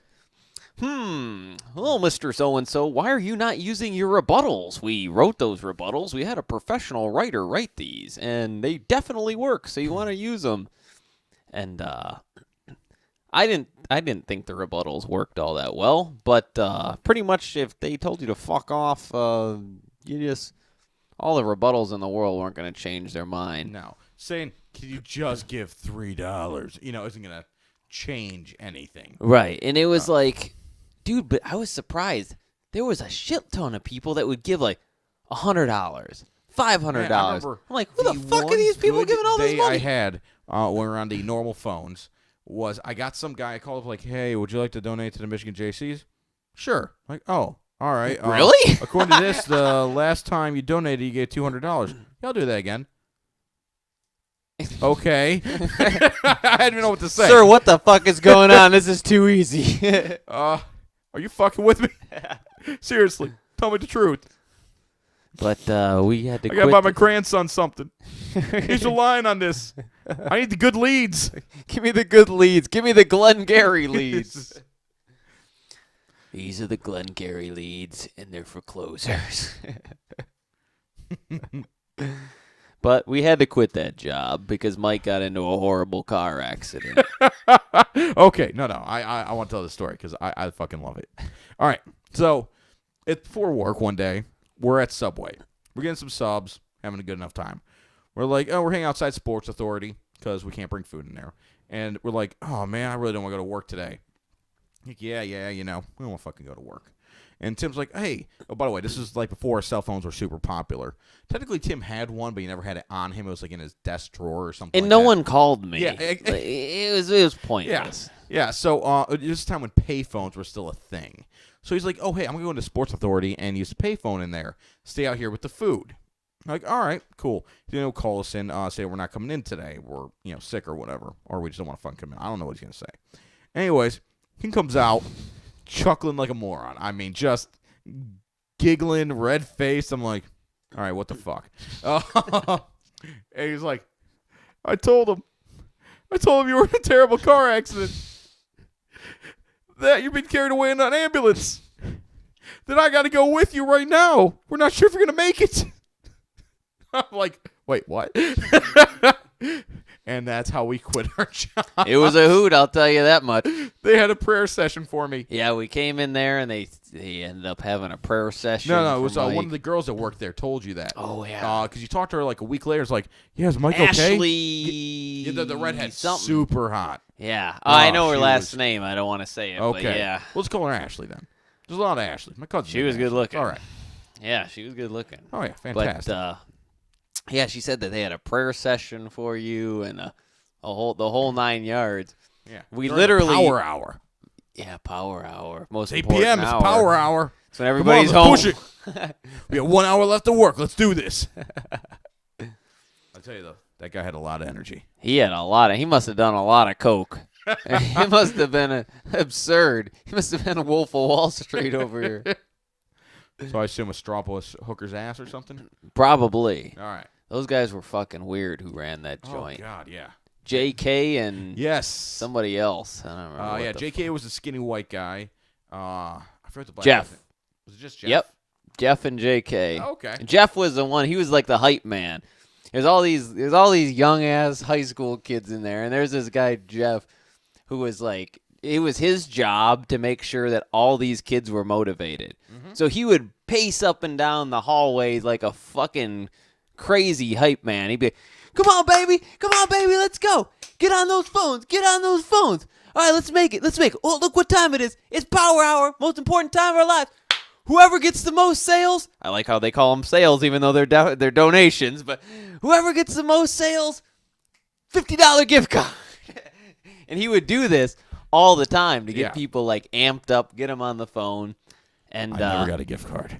Well, Mr. So-and-so, why are you not using your rebuttals? We wrote those rebuttals. We had a professional writer write these, and they definitely work, so you want to use them. And I didn't think the rebuttals worked all that well, but pretty much if they told you to fuck off, you just all the rebuttals in the world weren't going to change their mind. No. Saying, can you just give $3? Isn't going to change anything. Right. And it was like, dude, but I was surprised. There was a shit ton of people that would give like $100, $500. I'm like, who the fuck are these people giving all this money? I had when we were on the normal phones was I got some guy, I called up like, hey, would you like to donate to the Michigan JCs? Sure. Like, oh, all right. Really? According to this, the last time you donated, you gave $200. Yeah, I'll do that again. Okay. I didn't know what to say. Sir, what the fuck is going on? This is too easy. Are you fucking with me? Seriously. Tell me the truth. But we had to I got to buy my grandson something. He's relying on this. I need the good leads. Give me the good leads. Give me the Glengarry leads. These are the Glengarry leads, and they're for closers. But we had to quit that job because Mike got into a horrible car accident. Okay, no. I want to tell the story because I fucking love it. All right, so it's before work one day. We're at Subway. We're getting some subs, having a good enough time. We're like, we're hanging outside Sports Authority because we can't bring food in there. And we're like, oh, man, I really don't want to go to work today. Like, yeah, we don't want to fucking go to work. And Tim's like, hey, oh, by the way, this is like before cell phones were super popular. Technically, Tim had one, but he never had it on him. It was like in his desk drawer or something And like no that. one called me. Yeah. It was pointless. Yeah, so this is a time when payphones were still a thing. So he's like, oh, hey, I'm going to go into Sports Authority and use the payphone in there. Stay out here with the food. I'm like, all right, cool. Call us in, say we're not coming in today. We're, sick or whatever. Or we just don't want to fucking come in. I don't know what he's going to say. Anyways, he comes out chuckling like a moron. I mean, just giggling, red face. I'm like, all right, what the fuck? And he's like, I told him you were in a terrible car accident. That you've been carried away in an ambulance. That I got to go with you right now. We're not sure if you're going to make it. I'm like, wait, what? And that's how we quit our job. It was a hoot, I'll tell you that much. They had a prayer session for me. Yeah, we came in there, and they ended up having a prayer session. No, it was one of the girls that worked there told you that. Oh, yeah. Because you talked to her like a week later. It's like, yeah, is Mike Ashley okay? Yeah, the redhead, something. super hot. Yeah. I know her she last was- name. I don't want to say it, Okay. but yeah. Let's call her Ashley then. There's a lot of Ashley. My cousin. She was good looking. All right. Yeah, she was good looking. Oh, yeah, fantastic. But, yeah, she said that they had a prayer session for you and the whole 9 yards. yeah. We During literally the power hour. Yeah, power hour. Most 8 important p.m. It's hour. power hour. It's when everybody's Come on, home. let's push it. We have 1 hour left to work. Let's do this. I'll tell you though, that guy had a lot of energy. He had a lot of. He must have done a lot of coke. It must have been absurd. He must have been a Wolf of Wall Street over here. So I assume a straw was hooker's ass or something. Probably. All right. Those guys were fucking weird who ran that joint. Oh God, yeah. J.K. and Yes. somebody else. I don't remember. Yeah, J.K. was a skinny white guy. I forgot the black Jeff. guy. Was it just Jeff? Yep. Jeff and J.K. Oh, okay. Jeff was the one. He was like the hype man. There's all these young ass high school kids in there, and there's this guy Jeff, who was like, it was his job to make sure that all these kids were motivated. Mm-hmm. So he would pace up and down the hallways like a fucking crazy hype man. He'd be, come on, baby, let's go. Get on those phones. All right, let's make it. Oh, look what time it is. It's power hour, most important time of our lives. Whoever gets the most sales, I like how they call them sales, even though they're donations, but whoever gets the most sales, $50 gift card. And he would do this all the time to get people like amped up, get them on the phone. And I never got a gift card.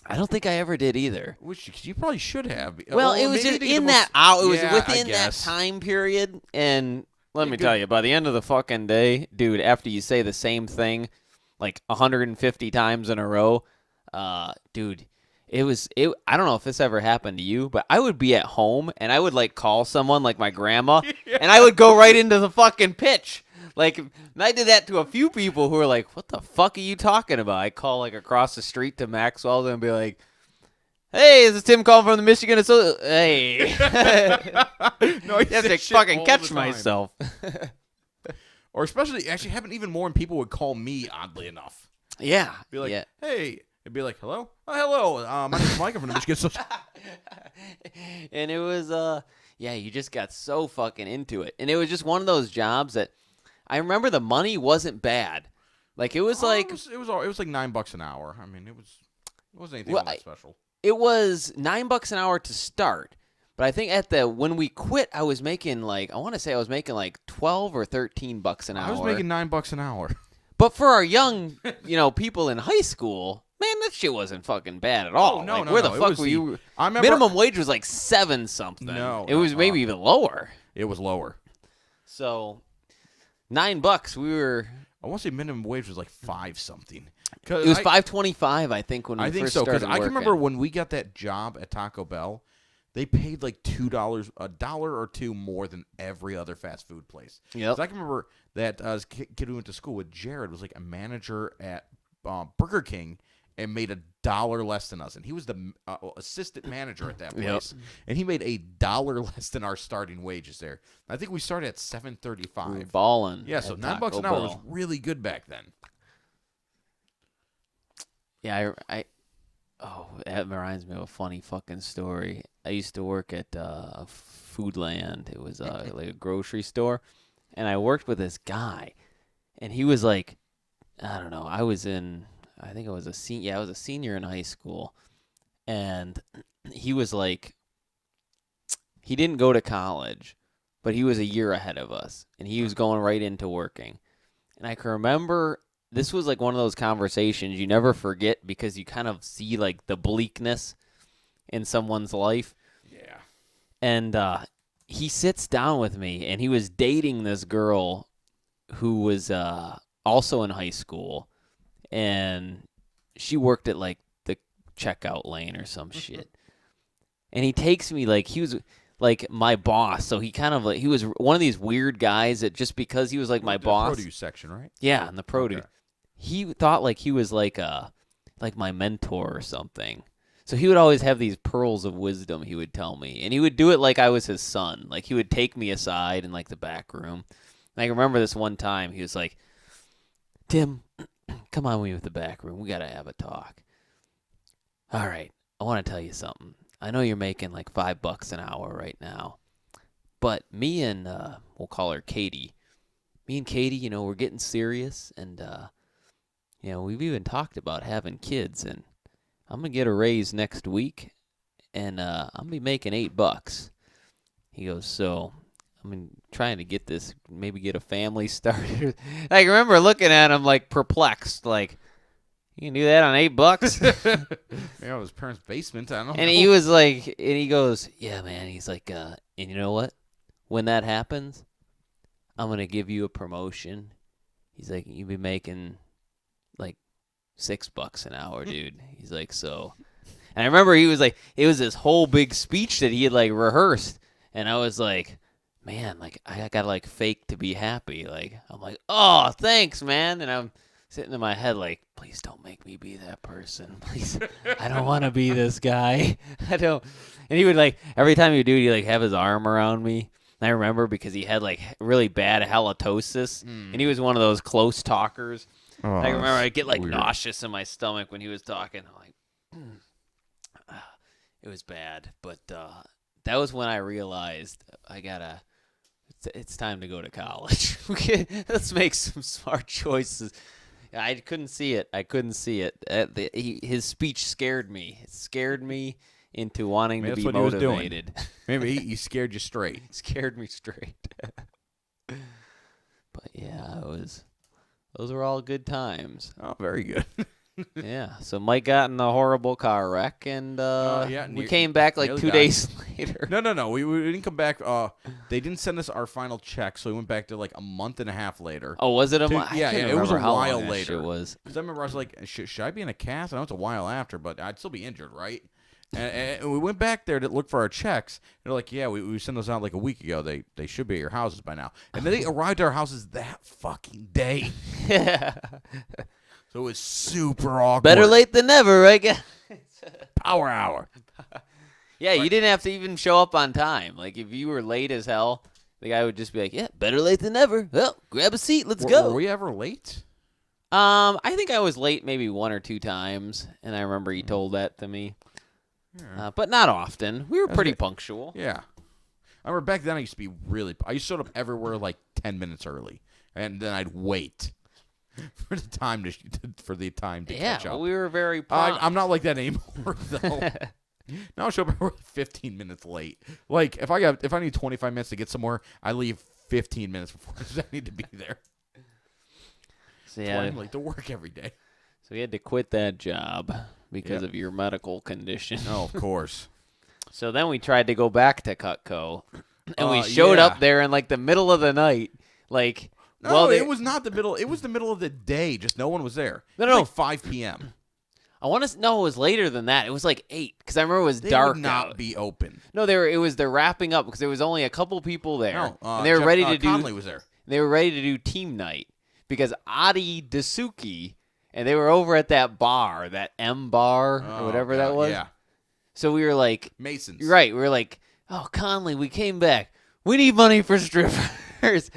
I don't think I ever did either. Which you probably should have. Well, it was just in that hour. It was Yeah, within that time period. And let me tell you, by the end of the fucking day, dude, after you say the same thing like 150 times in a row, dude, it I don't know if this ever happened to you, but I would be at home and I would like call someone like my grandma and I would go right into the fucking pitch. Like, and I did that to a few people who were like, "What the fuck are you talking about?" I call like across the street to Maxwell's and be like, "Hey, this is Tim calling from the Michigan Association." Hey, No, I you have say to shit fucking all catch the time. myself. Or especially, actually, happened even more when people would call me. Oddly enough, Yeah, be like, yeah. "Hey," it'd be like, "Hello, oh, hello, my name's Mike. I'm from the Michigan Association." And it was yeah, you just got so fucking into it, and it was just one of those jobs that I remember the money wasn't bad. Like it was like it was like $9 an hour. I mean, it wasn't anything Well, all that special. it was $9 an hour to start, but I think when we quit, I was making like I want to say I was making like 12 or $13 an hour. I was making $9 an hour. But for our young, people in high school, man, that shit wasn't fucking bad at all. Oh, no, like, no, where no. the It fuck was were the- you? I remember Minimum wage was like 7 something. No, it was maybe even lower. It was lower. So $9, we were. I want to say minimum wage was like 5 something. It was $5.25, I think, when we I think first so because started I can working. remember when we got that job at Taco Bell, they paid like $2, a dollar or two more than every other fast food place. Yep. 'Cause I can remember that kid who went to school with Jared was like a manager at Burger King and made $1 less than us, and he was the assistant manager at that place, and he made $1 less than our starting wages there. I think we started at $7.35. We were balling. Yeah, so at $9 Taco an hour was Bell. really good back then. Yeah, that reminds me of a funny fucking story. I used to work at Foodland. It was like a grocery store, and I worked with this guy, and he was like, I don't know. I think I was a senior. Yeah, I was a senior in high school, and he was like, he didn't go to college, but he was a year ahead of us, and he was going right into working. And I can remember this was like one of those conversations you never forget because you kind of see like the bleakness in someone's life. Yeah. And he sits down with me, and he was dating this girl who was also in high school, and she worked at like the checkout lane or some shit. And he takes me like he was like my boss, so he kind of like he was one of these weird guys that just because he was like my The boss. produce section, right? Yeah, in the produce. Okay. He thought like he was like my mentor or something. So he would always have these pearls of wisdom he would tell me. And he would do it like I was his son. Like he would take me aside in like the back room. And I can remember this one time he was like, "Tim, come on with me to the back room. We got to have a talk." "All right, I want to tell you something. I know you're making like $5 an hour right now. But me and we'll call her Katie. Me and Katie, we're getting serious, and we've even talked about having kids, and I'm gonna get a raise next week, and I'm gonna be making $8." He goes, "So I'm trying to get this, maybe get a family started." I remember looking at him like perplexed, like, "You can do that on $8?" Yeah, it was parents' basement. I don't know. And he was like, and he goes, "Yeah, man." He's like, and you know what? When that happens, I'm gonna give you a promotion. He's like, "You'll be making like $6 an hour, dude." He's like, "So," and I remember he was like, it was this whole big speech that he had like rehearsed, and I was like, man, like I gotta like fake to be happy. Like I'm like, "Oh, thanks, man," and I'm sitting in my head like, please don't make me be that person. Please, I don't want to be this guy. I don't. And he would like every time he would do it, he'd like have his arm around me. And I remember because he had like really bad halitosis, and he was one of those close talkers. Oh, I remember I'd get like weird. nauseous in my stomach when he was talking. I'm like, it was bad. But that was when I realized it's time to go to college. Let's make some smart choices. I couldn't see it. His speech scared me. It scared me into wanting to That's be what he was doing. motivated. Maybe he scared you straight. Scared me straight. But yeah, those were all good times. Oh, very good. Yeah. So Mike got in a horrible car wreck, and we came back like nearly 2 died. days later. No. We didn't come back. They didn't send us our final check, so we went back to like a month and a half later. Oh, was it a To- month? yeah, it was a while later. It was. Because I remember I was like, should I be in a cast? I know it's a while after, but I'd still be injured, right? And we went back there to look for our checks. They're like, yeah, we sent those out like a week ago. They should be at your houses by now. And then they arrived at our houses that fucking day. So it was super awkward. Better late than never, right, guys? Power hour. Yeah, you didn't have to even show up on time. Like, if you were late as hell, the guy would just be like, yeah, better late than never. Well, grab a seat. Let's go. Were we ever late? I think I was late maybe 1 or 2 times, and I remember he told that to me. Yeah. But not often. We were pretty punctual. Yeah. I remember back then I used to be I used to show up everywhere like 10 minutes early, and then I'd wait for the time to catch up. Well, we were very prompt. I'm not like that anymore, though. Now I show up 15 minutes late. Like, if I need 25 minutes to get somewhere, I leave 15 minutes before I need to be there. So, yeah, I'm late to work every day. So we had to quit that job because of your medical condition. Oh, of course. So then we tried to go back to Cutco, and we showed up there in like the middle of the night. Like, no, it was not the middle. It was the middle of the day. Just no one was there. No. Like 5 p.m. I want to know it was later than that. It was like 8 because I remember it was dark. Would not be open. No, they're wrapping up because there was only a couple people there, no, and they were ready to do. Conley was there. They were ready to do team night because Adi Dasuki, and they were over at that bar, that M bar or whatever that was. Yeah. So we were like Masons. Right, we were like, oh, Conley, we came back. We need money for strippers.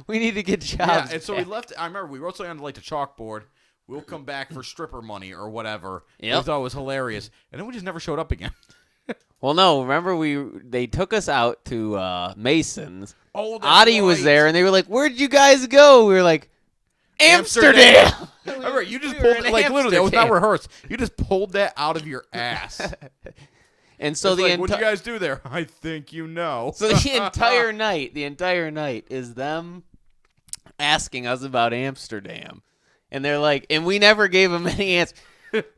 We need to get jobs. Yeah, and so we left. I remember we wrote something on like the chalkboard. We'll come back for stripper money or whatever. Yep. We thought it was hilarious, and then we just never showed up again. Well, no, remember they took us out to Mason's. Oh, that's Adi was there, and they were like, "Where'd you guys go?" We were like, Amsterdam. Remember, you just pulled it, like literally. It was not rehearsed. You just pulled that out of your ass. And so what did you guys do there? I think you know. So the entire night is them asking us about Amsterdam. And they're like, and we never gave them any answer.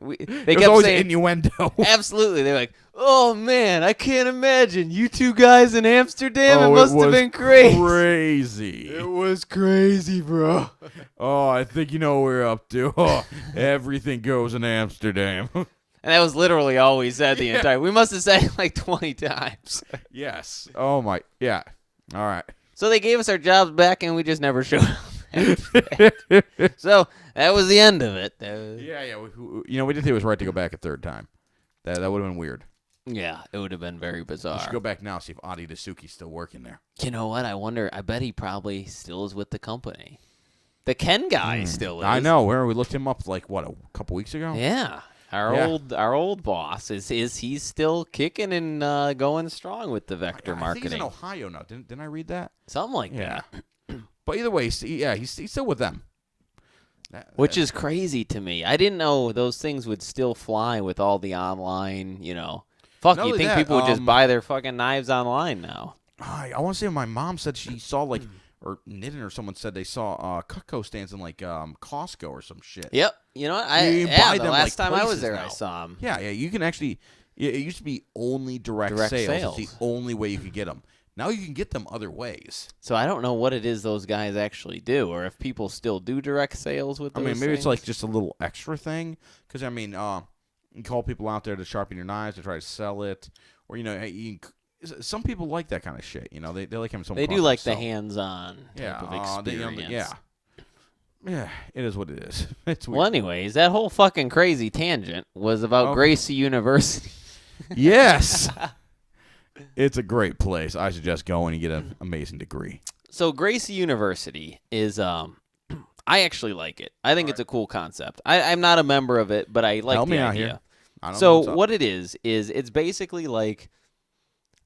They kept always saying innuendo. Absolutely. They're like, oh man, I can't imagine you 2 guys in Amsterdam. It must have been crazy. It was crazy, bro. Oh, I think you know what we're up to. Oh, everything goes in Amsterdam. And that was literally all we said the entire. We must have said it like 20 times. Yes. Oh my. Yeah. All right. So they gave us our jobs back, and we just never showed up. So that was the end of it. Yeah. We didn't think it was right to go back a third time. That would have been weird. Yeah, it would have been very bizarre. We should go back now, see if Adi Dasuki's still working there. You know what? I wonder. I bet he probably still is with the company. The Ken guy still is. I know. We looked him up like a couple weeks ago. Yeah. Our old boss is he's still kicking and going strong with the vector marketing. I think he's in Ohio now. Didn't I read that? Something like that. But either way, he's still with them. Which is crazy to me. I didn't know those things would still fly with all the online, Fuck, you think people would just buy their fucking knives online now? I want to say my mom said she saw or Nitin or someone said they saw Cutco stands in like Costco or some shit. Yep. You know what? The last time I was there, I saw them. Yeah, you can actually. It used to be only direct sales. It's the only way you could get them. Now you can get them other ways. So I don't know what it is those guys actually do, or if people still do direct sales with those maybe things. It's like just a little extra thing. Because, you call people out there to sharpen your knives, to try to sell it. Or, some people like that kind of shit. They like having someone. They do like the hands-on type of experience. Yeah, it is what it is. It's weird. Well, anyways, that whole fucking crazy tangent was about Gracie University. Yes. It's a great place. I suggest going and get an amazing degree. So Gracie University is, I actually like it. I think it's a cool concept. I'm not a member of it, but I like the idea. So what it is it's basically like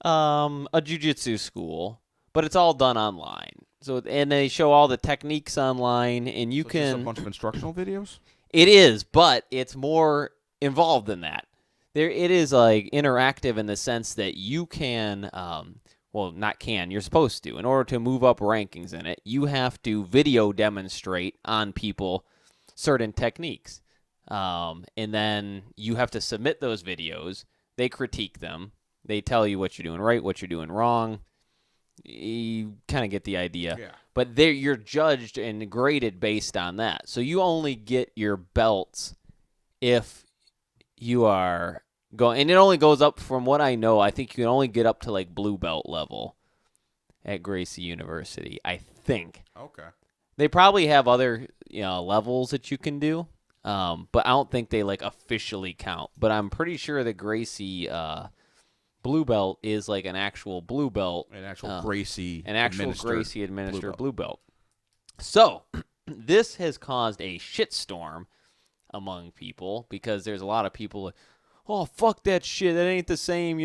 a jiu-jitsu school, but it's all done online. And they show all the techniques online, and you can. It's just a bunch of instructional videos? It is, but it's more involved than that. It is like interactive in the sense that you can, you're supposed to. In order to move up rankings in it, you have to video demonstrate on people certain techniques. And then you have to submit those videos. They critique them. They tell you what you're doing right, what you're doing wrong. You kind of get the idea. Yeah. But you're judged and graded based on that. So you only get your belts if you are and it only goes up from what I know. I think you can only get up to like blue belt level at Gracie University. I think. Okay. They probably have other levels that you can do, but I don't think they like officially count. But I'm pretty sure that Gracie blue belt is like an actual blue belt, An actual Gracie administered blue belt. So this has caused a shitstorm among people because there's a lot of people like, oh, fuck that shit, that ain't the same,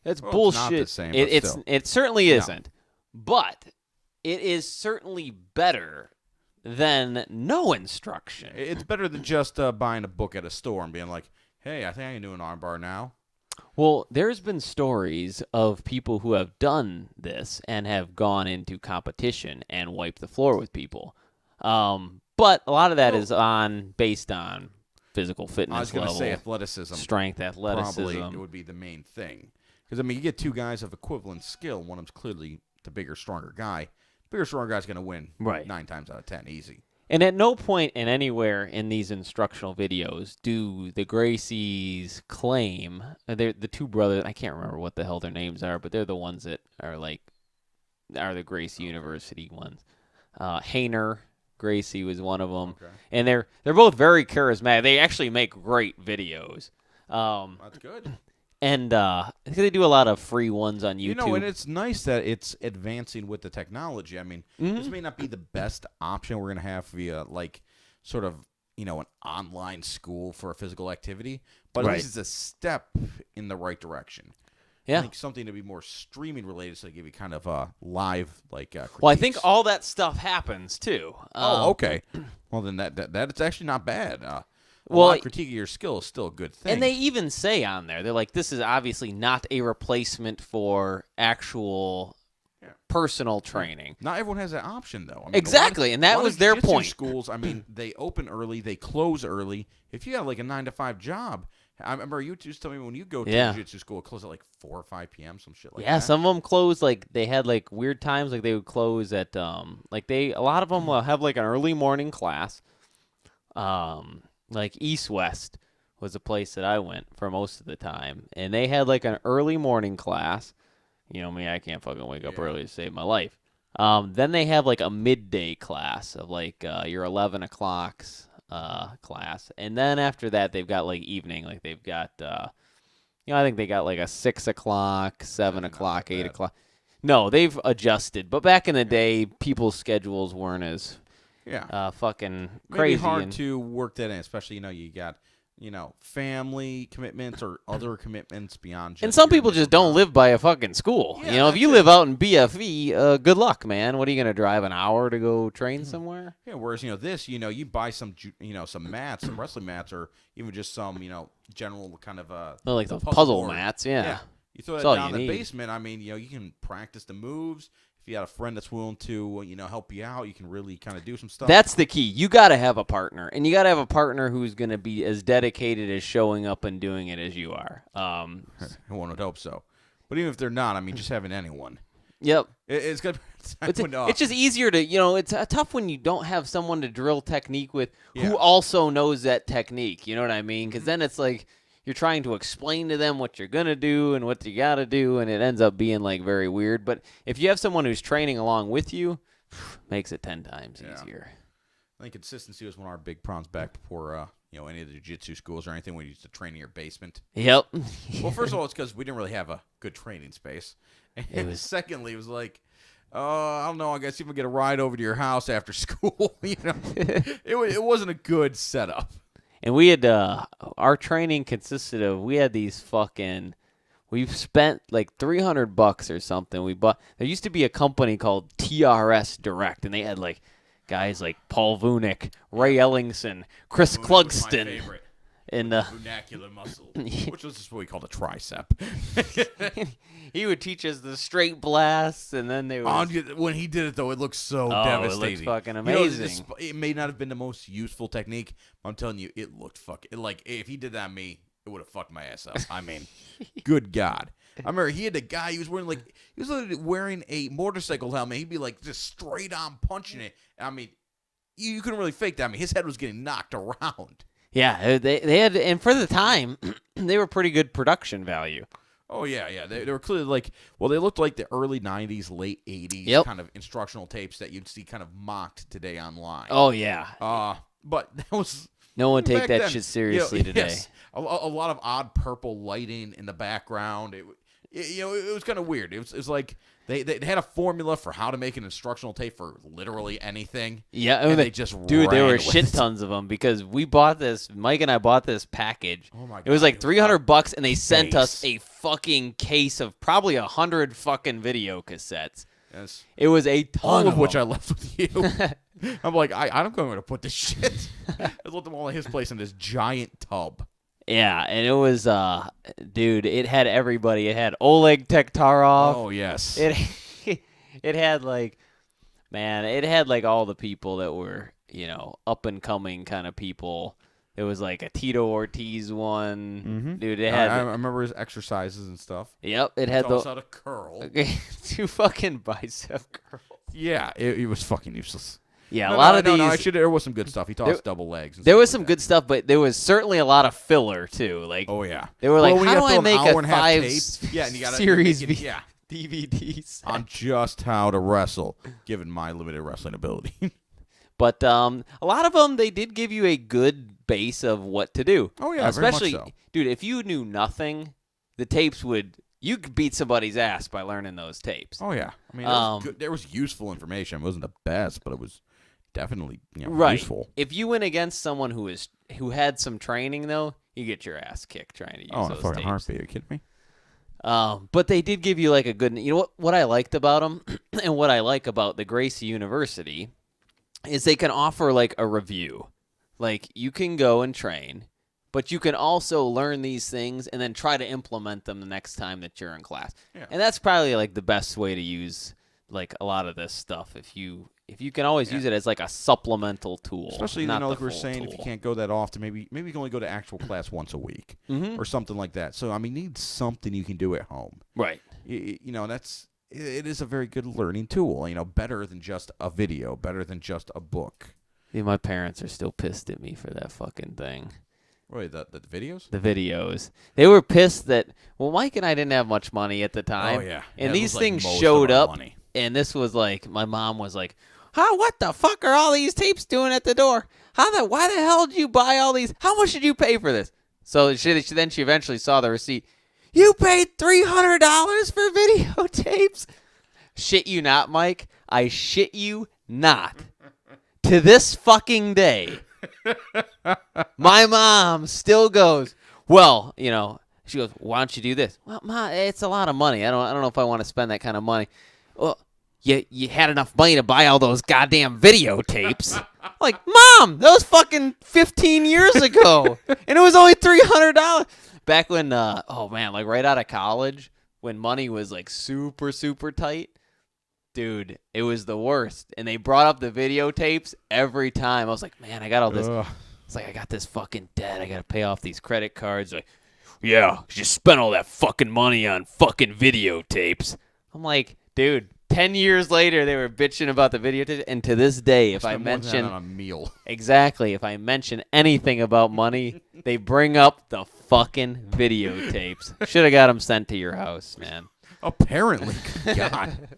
that's bullshit. It's not the same, but still. It certainly isn't, but it is certainly better than no instruction. It's better than just buying a book at a store and being like, hey, I think I can do an armbar now. Well, there's been stories of people who have done this and have gone into competition and wiped the floor with people. But a lot of that is based on physical fitness. I was going to say athleticism. Strength, athleticism. Probably it would be the main thing. Because, I mean, you get two guys of equivalent skill. One of them's clearly the bigger, stronger guy. The bigger, stronger guy's going to win 9 times out of 10, easy. And at no point in anywhere in these instructional videos do the Gracies claim, they're the two brothers, I can't remember what the hell their names are, but they're the ones that are the Gracie University ones. Hayner Gracie was one of them. Okay. And they're both very charismatic. They actually make great videos. That's good. And they do a lot of free ones on YouTube. And it's nice that it's advancing with the technology. I mean, this may not be the best option we're going to have via, sort of, an online school for a physical activity, but at least it's a step in the right direction. Yeah. I think something to be more streaming related, so they give you kind of a live, critiques. Well, I think all that stuff happens, too. Okay. Well, then that's actually not bad. Live critique of your skill is still a good thing. And they even say on there, they're like, this is obviously not a replacement for actual personal training. Not everyone has that option, though. I mean, exactly, and that was their jiu-jitsu point. Schools, I mean, they open early, they close early. If you got like a 9-to-5 job, I remember you just told me when you go to jiu-jitsu school, it closes at 4 or 5 p.m., some shit like that. Yeah, some of them close, they had weird times, they would close at, a lot of them will have an early morning class. East West was a place that I went for most of the time, and they had an early morning class. You know me, I can't fucking wake up early to save my life. Then they have a midday class of your 11 o'clocks class, and then after that they've got evening, they've got I think they got a 6 o'clock, 7 o'clock, 8 o'clock. No, they've adjusted, but back in the day, people's schedules weren't as fucking crazy. Maybe hard to work that in, especially, you got, family commitments or other commitments beyond just. And some people just don't live by a fucking school. Yeah, if you live out in BFE, good luck, man. What are you going to drive an hour to go train somewhere? Yeah, whereas, this, you buy some, some mats, some wrestling mats, or even just some, general kind of those puzzle mats, Yeah. You throw that down in the basement. I mean, you can practice the moves. If you got a friend that's willing to, help you out, you can really kind of do some stuff. That's the key. You got to have a partner, and you got to have a partner who's going to be as dedicated as showing up and doing it as you are. One would hope so. But even if they're not, I mean, just having anyone. Yep. It's good. It's just easier to, it's tough when you don't have someone to drill technique with who also knows that technique. You know what I mean? Because then it's you're trying to explain to them what you're going to do and what you got to do, and it ends up being, very weird. But if you have someone who's training along with you, makes it 10 times easier. I think consistency was one of our big problems back before, any of the jiu-jitsu schools or anything when you used to train in your basement. Yep. Well, first of all, it's because we didn't really have a good training space. And secondly, it was I don't know, I guess you can get a ride over to your house after school. It wasn't a good setup. And we had, our training consisted of, we had these we've spent $300 or something. There used to be a company called TRS Direct, and they had guys like Paul Vunick, Ray Ellingson, Chris Clugston. Was my favorite. And vernacular muscle, which was just what we called a tricep. He would teach us the straight blasts, and then they would. When he did it, though, it looked so devastating. It looked fucking amazing. It may not have been the most useful technique, but I'm telling you, it looked fucking. If he did that on me, it would have fucked my ass up. I mean, good God. I remember he had a guy, he was wearing a motorcycle helmet. He'd be just straight on punching it. I mean, you couldn't really fake that. I mean, his head was getting knocked around. Yeah, they had, and for the time, they were pretty good production value. Oh, yeah. They were clearly like, well, they looked like the early 90s, late 80s Yep. kind of instructional tapes that you'd see kind of mocked today online. Oh, yeah. But that was... No one take back that then, shit seriously today. Yes, a lot of odd purple lighting in the background. It was kind of weird. It was like they had a formula for how to make an instructional tape for literally anything. Yeah, and they just dude, there ran were with shit it. tons of them because we bought this. Mike and I bought this package. Oh my god! It was like $300, and they sent case. us a fucking case of probably 100 fucking video cassettes. Yes. It was a ton All of of which them. I left with you. I'm like, I don't know where to put this shit. I left them all in his place in this giant tub. Yeah, and it was, dude, it had everybody. It had Oleg Tektarov. Oh yes. It had like, man, it had like all the people that were, up and coming kind of people. It was like a Tito Ortiz one. Mm-hmm. Dude, it had. I remember his exercises and stuff. Yep, it had the how to curl. Two fucking bicep curls. Yeah, it was fucking useless. Yeah, a lot of these. No, there was some good stuff. He taught us double legs. There was some good stuff, but there was certainly a lot of filler too. Like, oh yeah, they were like, when how you do have I to make fill a an hour and 5 half tape? Yeah, and you gotta series make it, DVDs on just how to wrestle, given my limited wrestling ability. But a lot of them, they did give you a good base of what to do. Oh yeah, especially, very much so. Dude, if you knew nothing, the tapes you could beat somebody's ass by learning those tapes. Oh yeah, I mean, there was useful information. It wasn't the best, but it was definitely useful. If you went against someone who had some training though, you get your ass kicked trying to use those in a fucking tapes. heartbeat. Are you kidding me? But they did give you like a good. You know what I liked about them, and what I like about the Gracie University, is they can offer like a review. Like you can go and train, but you can also learn these things and then try to implement them the next time that you're in class. Yeah. And that's probably like the best way to use like a lot of this stuff. If you can always use it as like a supplemental tool. Especially, like we were saying, if you can't go that often, maybe you can only go to actual class once a week or something like that. So, I mean, you need something you can do at home. Right. It is a very good learning tool, better than just a video, better than just a book. Yeah, my parents are still pissed at me for that fucking thing. Wait, the videos? The videos. They were pissed that, Mike and I didn't have much money at the time. Oh, yeah. And these things showed up, money. And this was like, my mom was like, what the fuck are all these tapes doing at the door? Why the hell did you buy all these? How much did you pay for this? So she eventually saw the receipt. You paid $300 for videotapes? Shit you not, Mike. I shit you not. To this fucking day, my mom still goes, well, she goes, why don't you do this? Well, Ma, it's a lot of money. I don't know if I want to spend that kind of money. Well, you had enough money to buy all those goddamn videotapes. Like, Mom, that was fucking 15 years ago, and it was only $300. Back when, like right out of college, when money was like super, super tight, dude, it was the worst. And they brought up the videotapes every time. I was like, man, I got all this. It's like, I got this fucking debt. I got to pay off these credit cards. Like, yeah, you spent all that fucking money on fucking videotapes. I'm like, dude, 10 years later, they were bitching about the videotapes. And to this day, if I mention on a meal. Exactly, if I mention anything about money, they bring up the fucking videotapes. Should have got them sent to your house, man. Apparently. God.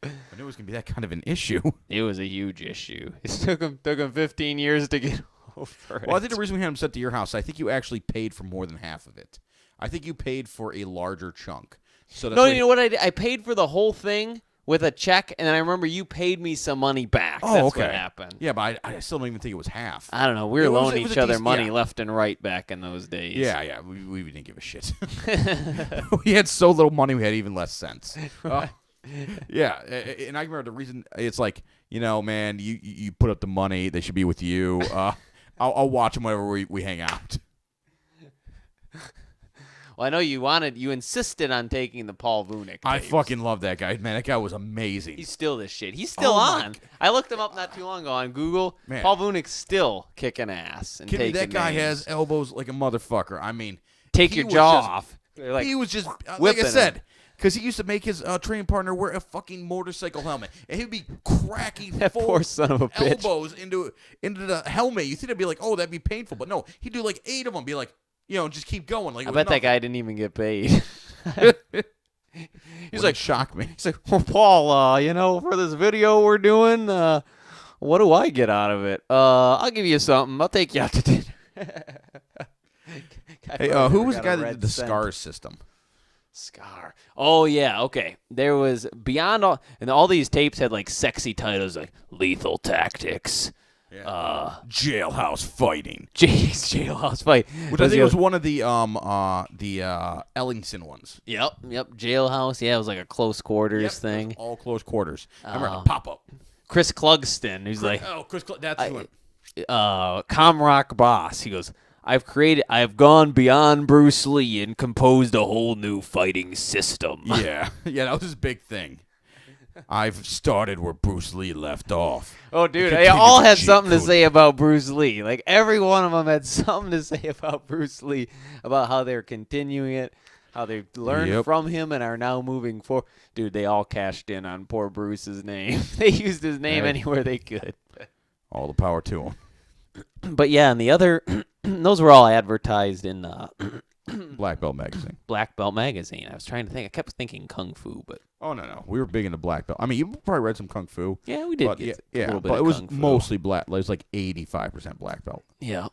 I knew it was going to be that kind of an issue. It was a huge issue. It took him 15 years to get over it. Well, I think the reason we had them sent to your house, I think you actually paid for more than half of it. I think you paid for a larger chunk. So no, you know what I did? I paid for the whole thing with a check, and then I remember you paid me some money back. Oh, That's okay. what happened. Yeah, but I still don't even think it was half. I don't know. We were loaning each other money left and right back in those days. Yeah. We didn't give a shit. We had so little money, we had even less sense. Yeah, and I remember the reason it's like, man, you put up the money, they should be with you. I'll watch them whenever we hang out. Well, I know you insisted on taking the Paul Vunick tapes. I fucking love that guy. Man, that guy was amazing. He's still this shit. He's still on. I looked him up not too long ago on Google. Man. Paul Vunick's still kicking ass and taking that guy names. has elbows like a motherfucker. I mean, take your jaw off. He was just, like I said, Because he used to make his training partner wear a fucking motorcycle helmet, and he'd be cracking That full poor son of a bitch. elbows into the helmet. You think it'd be like, oh, that'd be painful, but no, he'd do like 8 of them. Be like, just keep going. Like I bet that guy didn't even get paid. He's like, shock me. He's like, well, Paul, for this video we're doing, what do I get out of it? I'll give you something. I'll take you out to dinner. Hey, who was the guy that did the SCAR system? SCAR. Oh, yeah, okay. There was Beyond All, and all these tapes had, like, sexy titles, like Lethal Tactics. Yeah. Jailhouse Fighting. Jailhouse Fight. Which I think was one of the Ellingson ones. Yep. Jailhouse. Yeah, it was like a close quarters thing. All close quarters. I remember pop-up. Chris Clugston, who's like... Oh, that's the one. Comrock Boss. He goes, I've gone beyond Bruce Lee and composed a whole new fighting system. Yeah, that was his big thing. I've started where Bruce Lee left off. Oh, dude, they all had something to say about Bruce Lee. Like, every one of them had something to say about Bruce Lee, about how they're continuing it, how they learned from him and are now moving forward. Dude, they all cashed in on poor Bruce's name. They used his name anywhere they could. All the power to him. But, yeah, and the other, those were all advertised in Black Belt Magazine. Black Belt Magazine. I was trying to think. I kept thinking Kung Fu, but... Oh, no. We were big into Black Belt. I mean, you probably read some Kung Fu. Yeah, we did get a little bit but of it was Kung Fu. mostly Black. It was like 85% Black Belt. Yeah.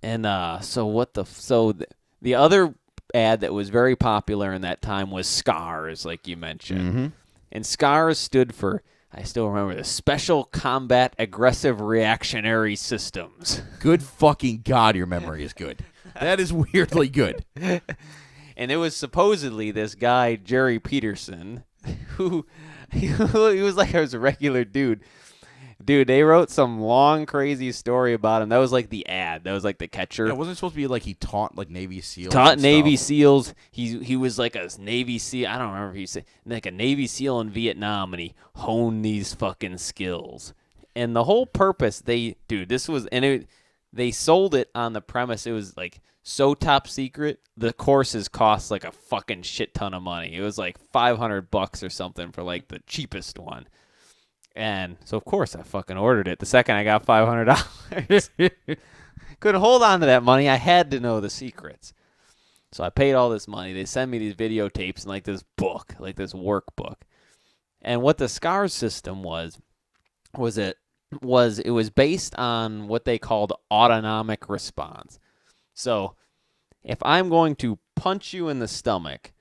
And the other ad that was very popular in that time was SCARS, like you mentioned. Mm-hmm. And SCARS stood for, I still remember this, Special Combat Aggressive Reactionary Systems. Good fucking God, your memory is good. That is weirdly good. And it was supposedly this guy, Jerry Peterson, who he was like a regular dude. Dude, they wrote some long, crazy story about him. That was like the ad. That was like the catcher. Yeah, wasn't it supposed to be like he taught like Navy SEALs? Taught Navy SEALs. He was like a Navy SEAL. I don't remember if he said like a Navy SEAL in Vietnam, and he honed these fucking skills. And the whole purpose, they sold it on the premise it was like so top secret. The courses cost like a fucking shit ton of money. It was like $500 or something for like the cheapest one. And so, of course, I fucking ordered it the second I got $500. Couldn't hold on to that money. I had to know the secrets. So I paid all this money. They sent me these videotapes and like this book, like this workbook. And what the SCARS system was it was based on what they called autonomic response. So if I'm going to punch you in the stomach,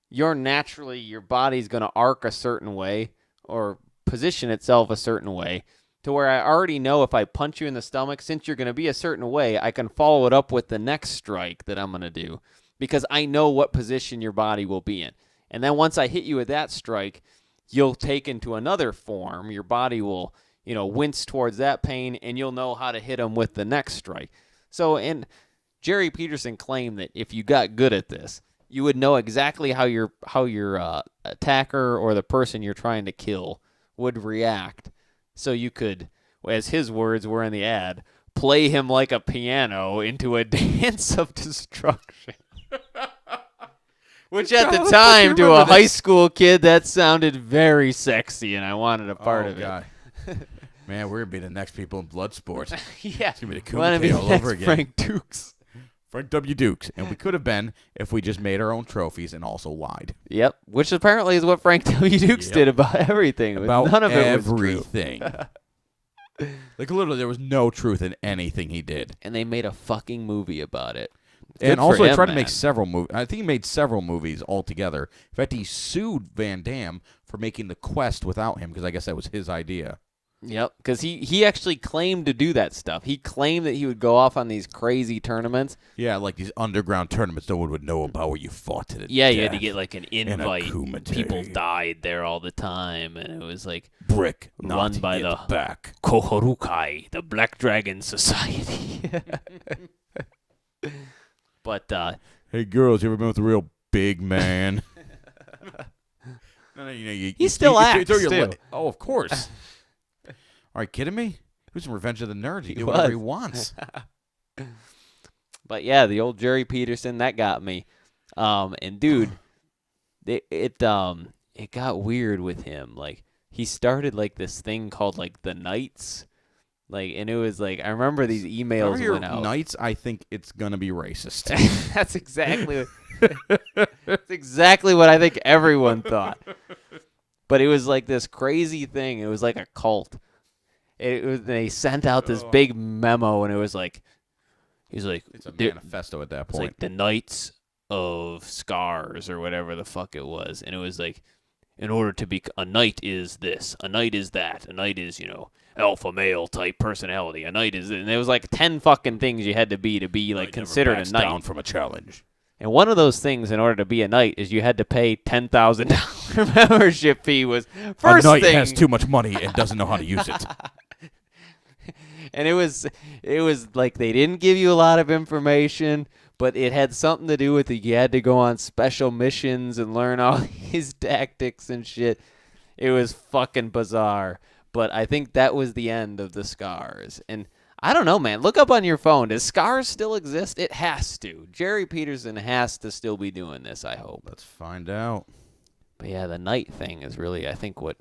your body's going to arc a certain way or position itself a certain way to where I already know if I punch you in the stomach, since you're going to be a certain way, I can follow it up with the next strike that I'm going to do because I know what position your body will be in. And then once I hit you with that strike, you'll take into another form. Your body will, wince towards that pain, and you'll know how to hit them with the next strike. So, and Jerry Peterson claimed that if you got good at this, you would know exactly how your attacker or the person you're trying to kill would react, so you could, as his words were in the ad, play him like a piano into a dance of destruction. Which at the time, to a high school kid, that sounded very sexy, and I wanted a part of it. Man, we're going to be the next people in Bloodsport. Yeah. It's going to be the Kumite all over again. Frank Dukes. Frank W. Dukes. And we could have been if we just made our own trophies and also lied. Yep. Which apparently is what Frank W. Dukes did about everything. About none of everything. It was true. Like, literally, there was no truth in anything he did. And they made a fucking movie about it. And also, he tried to make several movies. I think he made several movies altogether. In fact, he sued Van Damme for making The Quest without him, because I guess that was his idea. Yep, because he actually claimed to do that stuff. He claimed that he would go off on these crazy tournaments. Yeah, like these underground tournaments no one would know about where you fought to the death. Yeah, you had to get like an invite. Kumite. People died there all the time, and it was like brick run by the back. Kohorukai, the Black Dragon Society. But hey girls, you ever been with a real big man? He still acts too. Oh, of course. Are you kidding me? He was in Revenge of the Nerds. He can do whatever he wants. But yeah, the old Jerry Peterson, that got me. And dude, it got weird with him. Like he started like this thing called like the Knights. Like, and it was like I remember these Whenever emails you're went out. Knights, I think it's gonna be racist. That's exactly that's exactly what I think everyone thought. But it was like this crazy thing. It was like a cult. They sent out this big memo, and it was like he's like It's a manifesto at that it's point. like the Knights of Scars or whatever the fuck it was, and it was like in order to be a knight is this, a knight is that, a knight is alpha male type personality, a knight is, and there was like 10 fucking things you had to be like considered a knight. Down from a challenge. And one of those things, in order to be a knight, is you had to pay $10,000 membership fee. Was first a knight thing. has too much money and doesn't know how to use it. And it was like they didn't give you a lot of information, but it had something to do with it. You had to go on special missions and learn all these tactics and shit. It was fucking bizarre. But I think that was the end of the Scars. And I don't know, man. Look up on your phone. Does Scars still exist? It has to. Jerry Peterson has to still be doing this, I hope. Let's find out. But yeah, the night thing is really, I think, what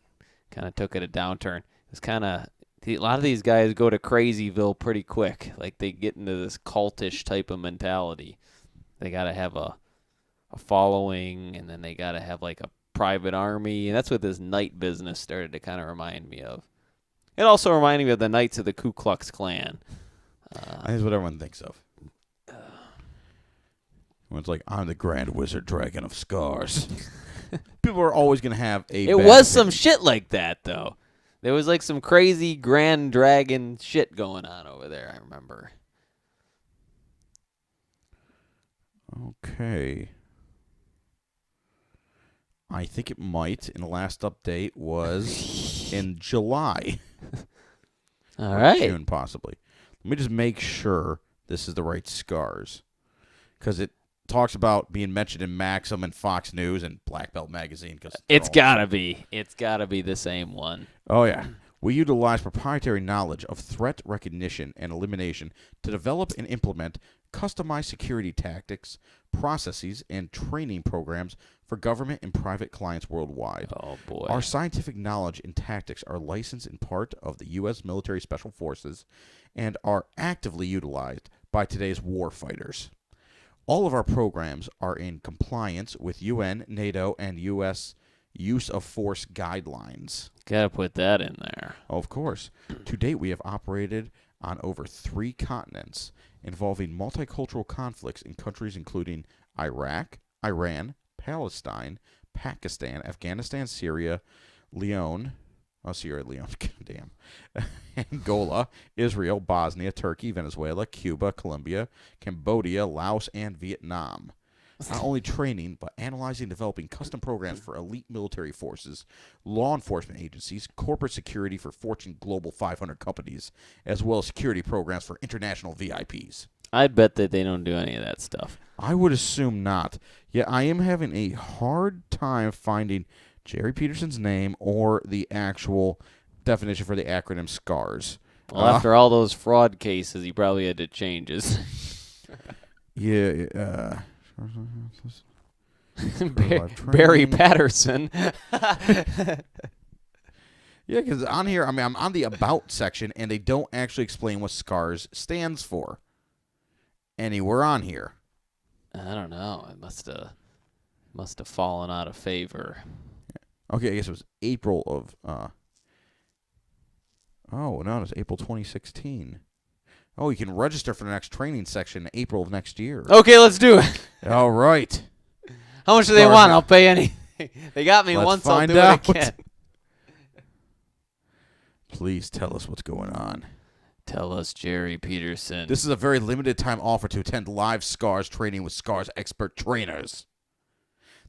kind of took it a downturn. It's kind of, a lot of these guys go to Crazyville pretty quick. Like, they get into this cultish type of mentality. They got to have a following, and then they got to have, like, a private army. And that's what this night business started to kind of remind me of. It also reminded me of the Knights of the Ku Klux Klan. That's what everyone thinks of. When it's like, I'm the Grand Wizard Dragon of Scars. People are always going to have a It was some shit like that, though. There was like some crazy Grand Dragon shit going on over there, I remember. Okay. I think it might, in the last update, was in July. All right. June, possibly. Let me just make sure this is the right Scars. Because it talks about being mentioned in Maxim and Fox News and Black Belt Magazine. It's got to be. It's got to be the same one. Oh, yeah. We utilize proprietary knowledge of threat recognition and elimination to develop and implement customized security tactics, processes, and training programs for government and private clients worldwide. Oh, boy. Our scientific knowledge and tactics are licensed in part of the U.S. military special forces and are actively utilized by today's war fighters. All of our programs are in compliance with UN, NATO, and U.S. use of force guidelines. Got to put that in there. Of course. To date, we have operated on over 3 continents, involving multicultural conflicts in countries including Iraq, Iran, Palestine, Pakistan, Afghanistan, Sierra Leone, goddamn, Angola, Israel, Bosnia, Turkey, Venezuela, Cuba, Colombia, Cambodia, Laos, and Vietnam. Not only training, but analyzing and developing custom programs for elite military forces, law enforcement agencies, corporate security for Fortune Global 500 companies, as well as security programs for international VIPs. I'd bet that they don't do any of that stuff. I would assume not. Yet I am having a hard time finding Jerry Peterson's name or the actual definition for the acronym SCARS. Well, after all those fraud cases, he probably had to change his. Yeah. Barry Patterson. Yeah, because on here, I mean, I'm on the About section, and they don't actually explain what SCARS stands for anywhere on here. I don't know. It must have fallen out of favor. Okay, I guess it was April of. Oh no, it was April 2016. Oh, you can register for the next training section in April of next year. Okay, let's do it. All right. How much do they want? I'll pay anything. They got me Let's once. I'll find do out. it again. Please tell us what's going on. Tell us, Jerry Peterson. This is a very limited time offer to attend live SCARS training with SCARS expert trainers.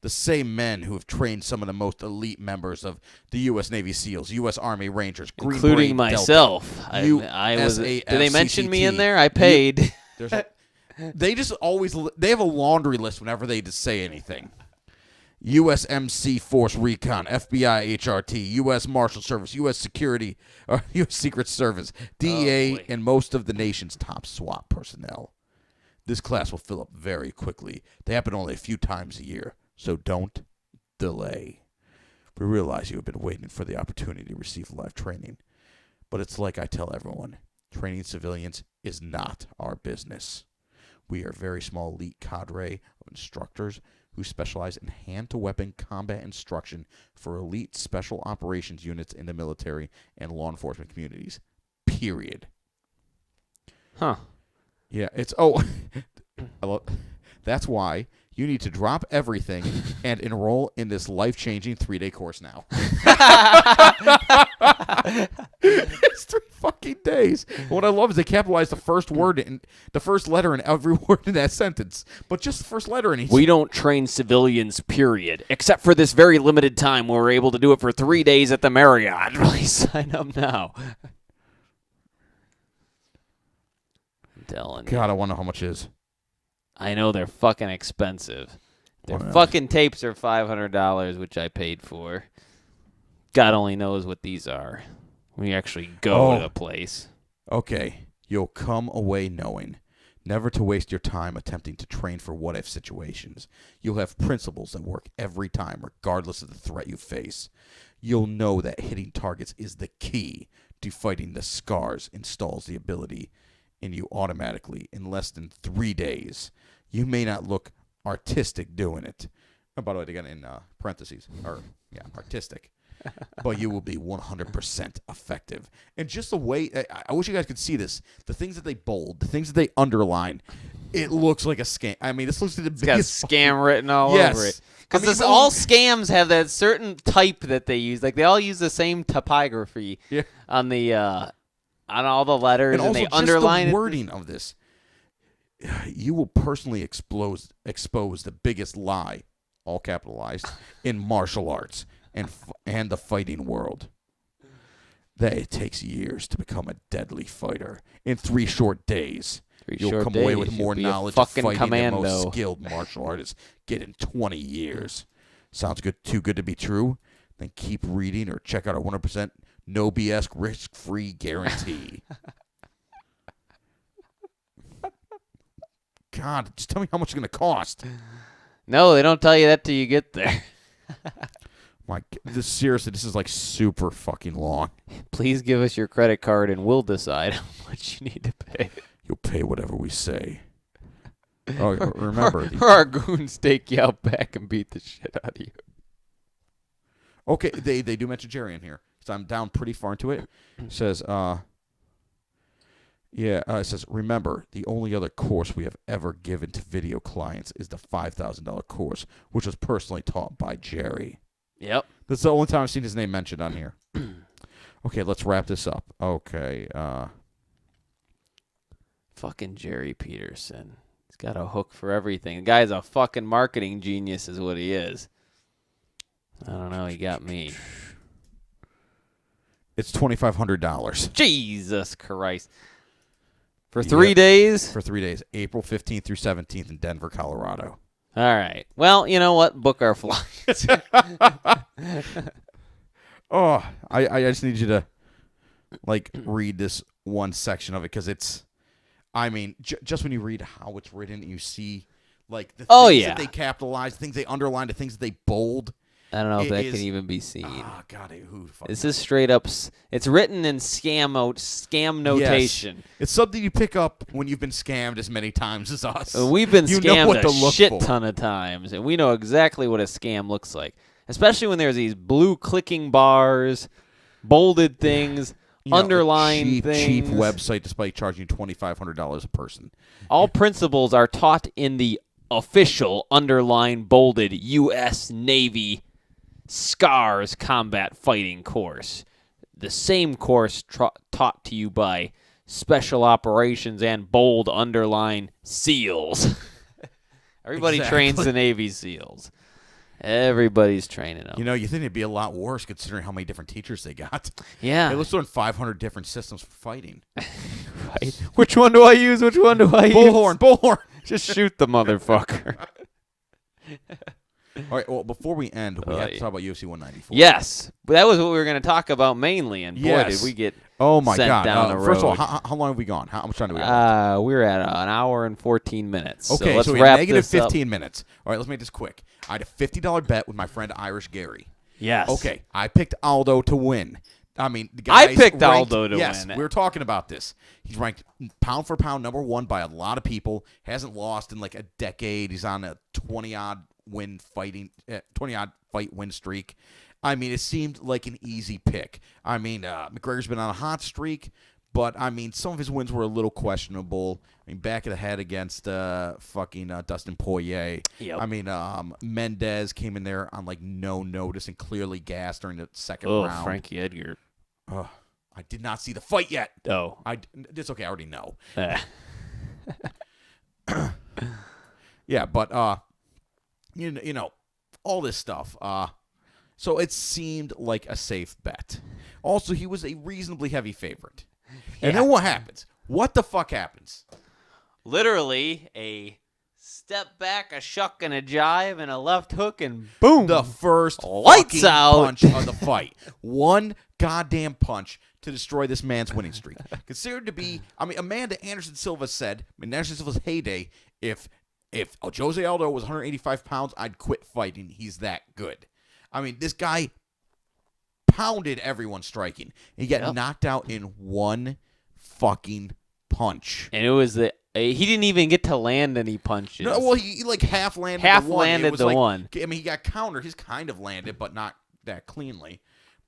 The same men who have trained some of the most elite members of the U.S. Navy SEALs, U.S. Army Rangers, Green including Beret, myself. Delta, I was. Did they USAFCCT. mention me in there? I paid. They just always they have a laundry list whenever they just say anything. USMC Force Recon, FBI HRT, U.S. Marshal Service, U.S. Security, or U.S. Secret Service, DEA, and most of the nation's top SWAT personnel. This class will fill up very quickly. They happen only a few times a year, so don't delay. We realize you have been waiting for the opportunity to receive live training. But it's like I tell everyone, training civilians is not our business. We are a very small elite cadre of instructors who specialize in hand-to-weapon combat instruction for elite special operations units in the military and law enforcement communities. Period. Huh. Yeah, that's why you need to drop everything and enroll in this life-changing 3-day course now. It's 3 fucking days. What I love is they capitalize the first word in the first letter in every word in that sentence, but just the first letter in each. We don't train civilians, period, except for this very limited time where we're able to do it for 3 days at the Marriott. Please sign up now. I'm telling you. God, I wonder how much it is. I know they're fucking expensive. Their fucking tapes are $500, which I paid for. God only knows what these are. When you actually go to the place. Okay, you'll come away knowing never to waste your time attempting to train for what-if situations. You'll have principles that work every time, regardless of the threat you face. You'll know that hitting targets is the key to fighting the scars, installs the ability in you automatically in less than 3 days. You may not look artistic doing it. Oh, by the way, again in parentheses, artistic. But you will be 100% effective. And just the way, I wish you guys could see this. The things that they bold, the things that they underline, it looks like a scam. I mean, this looks like the biggest. It's got scam written all over it. Because all scams have that certain type that they use. Like, they all use the same typography on the on all the letters, and they underline the wording of this. You will personally expose the biggest lie, all capitalized, in martial arts and the fighting world. That it takes years to become a deadly fighter. In 3 short days, you'll come away with more knowledge of fighting than most skilled martial artists get in 20 years. Sounds good? Too good to be true? Then keep reading or check out our 100% no BS risk-free guarantee. God, just tell me how much it's going to cost. No, they don't tell you that till you get there. Seriously, this is like super fucking long. Please give us your credit card and we'll decide how much you need to pay. You'll pay whatever we say. Oh, remember. Or our goons take you out back and beat the shit out of you. Okay, they do mention Jerry in here. So I'm down pretty far into it. It says, it says, remember, the only other course we have ever given to video clients is the $5,000 course, which was personally taught by Jerry. Yep. That's the only time I've seen his name mentioned on here. Okay, let's wrap this up. Okay. Fucking Jerry Peterson. He's got a hook for everything. The guy's a fucking marketing genius is what he is. I don't know. He got me. It's $2,500. Jesus Christ. For 3 days? For 3 days. April 15th through 17th in Denver, Colorado. All right. Well, you know what? Book our flights. Oh, I just need you to, read this one section of it because it's, just when you read how it's written, you see, the things that they capitalize, things they underline, the things that they bold. I don't know if that can even be seen. Oh, God. This is straight up. It's written in scam notation. Yes. It's something you pick up when you've been scammed as many times as us. We've been scammed a shit ton of times, and we know exactly what a scam looks like, especially when there's these blue clicking bars, bolded things, underlined things. Cheap website despite charging $2,500 a person. All principles are taught in the official, underlined, bolded U.S. Navy SCARS combat fighting course. The same course taught to you by Special Operations and bold underline SEALs. Everybody trains the Navy SEALs. Everybody's training them. You think it'd be a lot worse considering how many different teachers they got. Yeah. They list on 500 different systems for fighting. Right. Which one do I use? Bullhorn. Just shoot the motherfucker. All right, well, before we end, we have to talk about UFC 194. Yes, but that was what we were going to talk about mainly, and boy, did we get sent down the road. First of all, how long have we gone? How much time do we have? We're at an hour and 14 minutes. Okay, so let's we wrap have negative this 15 up. minutes. All right, let's make this quick. I had a $50 bet with my friend Irish Gary. Yes. Okay, I picked Aldo to win. I mean, the I guy's picked ranked, Aldo to yes, win. we were talking about this. He's ranked pound for pound number 1 by a lot of people. Hasn't lost in like a decade. He's on a 20-odd fight win streak. I mean, it seemed like an easy pick. I mean, McGregor's been on a hot streak, but I mean, some of his wins were a little questionable. I mean, back of the head against Dustin Poirier. Yep. I mean, Mendez came in there on like no notice and clearly gassed during the second round. Frankie Edgar. I did not see the fight yet. Oh. It's okay. I already know. Uh. Yeah, but you know, all this stuff. So it seemed like a safe bet. Also, he was a reasonably heavy favorite. And then what happens? What the fuck happens? Literally a step back, a shuck, and a jive, and a left hook, and boom. The first Lights fucking out. punch of the fight. One goddamn punch to destroy this man's winning streak. Considered to be, I mean, Amanda Anderson Silva said, in Anderson Silva's heyday, if Jose Aldo was 185 pounds, I'd quit fighting. He's that good. I mean, this guy pounded everyone striking. He got knocked out in one fucking punch. And it was he didn't even get to land any punches. No, well, he like half landed the one. I mean, he got countered. He's kind of landed, but not that cleanly.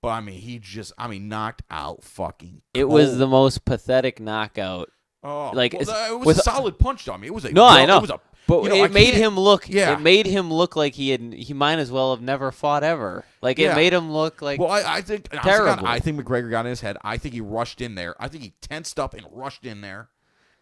But, I mean, he just, knocked out fucking It was the most pathetic knockout. Oh, like well, it was a solid punch, though. I mean, it was a I know. It was a, but it made him look. Yeah. It made him look like he might as well have never fought ever. Like it made him look like. Well, I think terrible. I think McGregor got in his head. I think he rushed in there. I think he tensed up and rushed in there,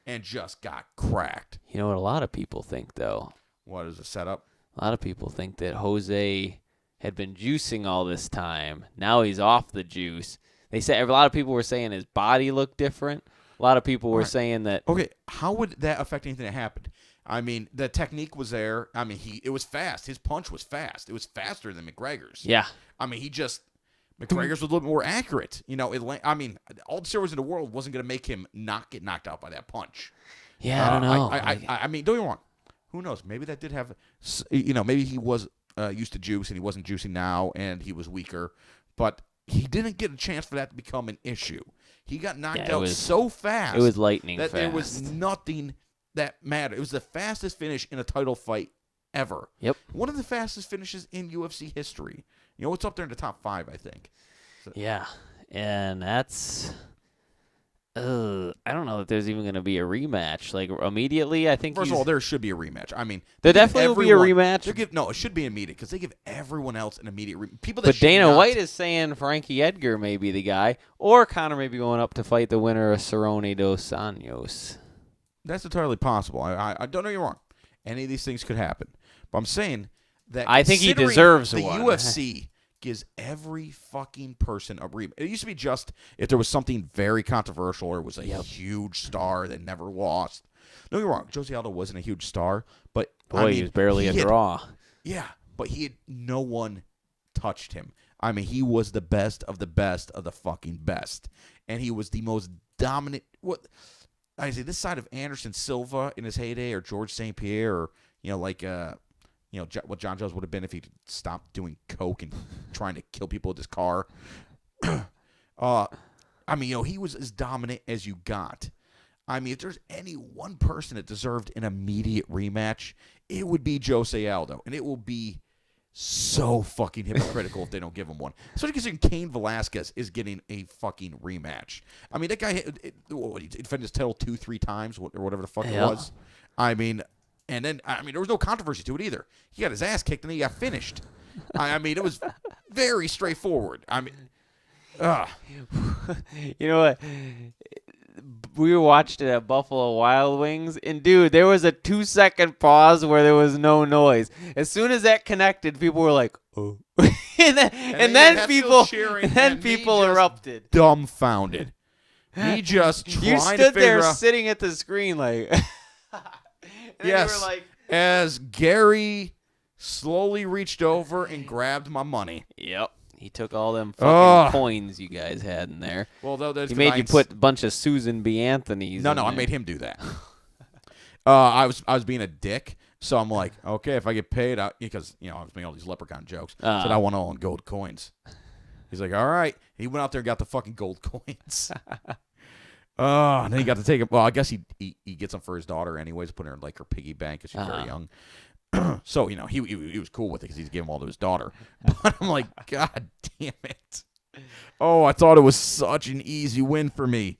and just got cracked. You know what a lot of people think, though. What is a setup? A lot of people think that Jose had been juicing all this time. Now he's off the juice. They say a lot of people were saying his body looked different. A lot of people were saying that. Okay, how would that affect anything that happened? I mean, the technique was there. I mean, it was fast. His punch was fast. It was faster than McGregor's. Yeah. I mean, McGregor's was a little bit more accurate. You know, all the steroids in the world wasn't going to make him not get knocked out by that punch. Yeah, I don't know. I mean, don't get me wrong. Who knows? Maybe that did have, maybe he was used to juice and he wasn't juicing now and he was weaker. But he didn't get a chance for that to become an issue. He got knocked out so fast. It was lightning that fast. There was nothing that mattered. It was the fastest finish in a title fight ever. Yep. One of the fastest finishes in UFC history. You know, it's up there in the top 5, I think. So. Yeah, and that's. I don't know if there's even going to be a rematch. Like, immediately, I think First of all, there should be a rematch. I mean, there definitely will be a rematch. No, it should be immediate because they give everyone else an immediate rematch. But Dana White is saying Frankie Edgar may be the guy, or Conor may be going up to fight the winner of Cerrone dos Anjos. That's entirely possible. I don't know you're wrong. Any of these things could happen. But I'm saying that I think he deserves the one. UFC gives every fucking person a rematch. It used to be just if there was something very controversial or was a huge star that never lost. Don't get me wrong. Jose Aldo wasn't a huge star, but he was barely a draw. Yeah, but no one touched him. I mean, he was the best of the fucking best. And he was the most dominant. What I say, this side of Anderson Silva in his heyday, or George St. Pierre, or what John Jones would have been if he stopped doing coke and trying to kill people with his car. I mean, he was as dominant as you got. I mean, if there's any one person that deserved an immediate rematch, it would be Jose Aldo, and it will be so fucking hypocritical if they don't give him one. Especially considering Cain Velasquez is getting a fucking rematch. I mean, that guy he defended his title 2-3 times or whatever the fuck it was. I mean, and then there was no controversy to it either. He got his ass kicked and he got finished. I mean, it was very straightforward. I mean, you know what? We watched it at Buffalo Wild Wings, and dude, there was a 2-second pause where there was no noise. As soon as that connected, people were like, "Oh!" and then people erupted, dumbfounded. He just you stood there sitting at the screen like, yes. You were like, as Gary slowly reached over and grabbed my money. Yep. He took all them fucking coins you guys had in there. Well, he made you put a bunch of Susan B. Anthony's. No, I made him do that. I was being a dick. So I'm like, okay, if I get paid, because I was making all these leprechaun jokes. Said I want all in gold coins. He's like, all right. He went out there and got the fucking gold coins. And then he got to take them. Well, I guess he gets them for his daughter anyways, put her in like her piggy bank because she's very young. So he was cool with it because he's giving them all to his daughter. But I'm like, God damn it! Oh, I thought it was such an easy win for me.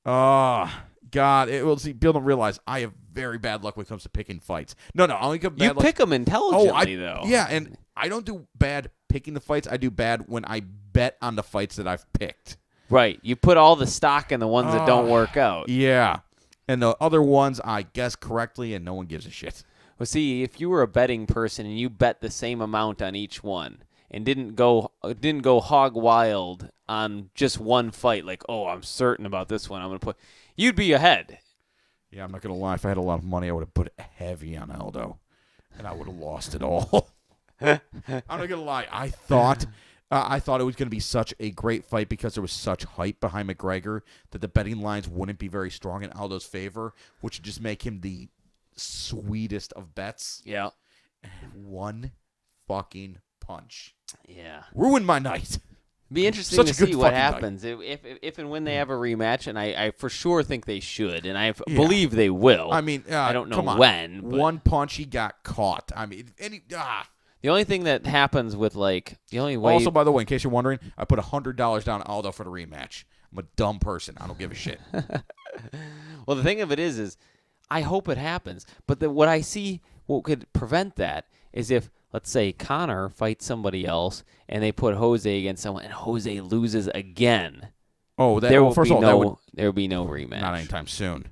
God, people don't realize I have very bad luck when it comes to picking fights. No, I only get bad You luck. pick them intelligently, though. Yeah, and I don't do bad picking the fights. I do bad when I bet on the fights that I've picked. Right. You put all the stock in the ones that don't work out. Yeah. And the other ones I guess correctly and no one gives a shit. Well, see, if you were a betting person and you bet the same amount on each one and didn't go hog wild on just one fight, like, oh, I'm certain about this one, I'm going to put, you'd be ahead. Yeah, I'm not going to lie. If I had a lot of money, I would have put heavy on Aldo, and I would have lost it all. I'm not going to lie. I thought it was going to be such a great fight because there was such hype behind McGregor that the betting lines wouldn't be very strong in Aldo's favor, which would just make him the sweetest of bets. Yeah. One fucking punch. Yeah. Ruined my night. Be interesting Such to a good see what fucking happens if and when they have a rematch, and I for sure think they should, and I believe they will. I mean, I don't know come on. when. But one punch, he got caught. I mean, the only thing that happens with the only way. Also, by the way, in case you're wondering, I put $100 down Aldo for the rematch. I'm a dumb person. I don't give a shit. Well, the thing of it is I hope it happens. But what I see, what could prevent that is if, let's say, Conor fights somebody else and they put Jose against someone and Jose loses again. Oh, there would be no rematch. Not anytime soon.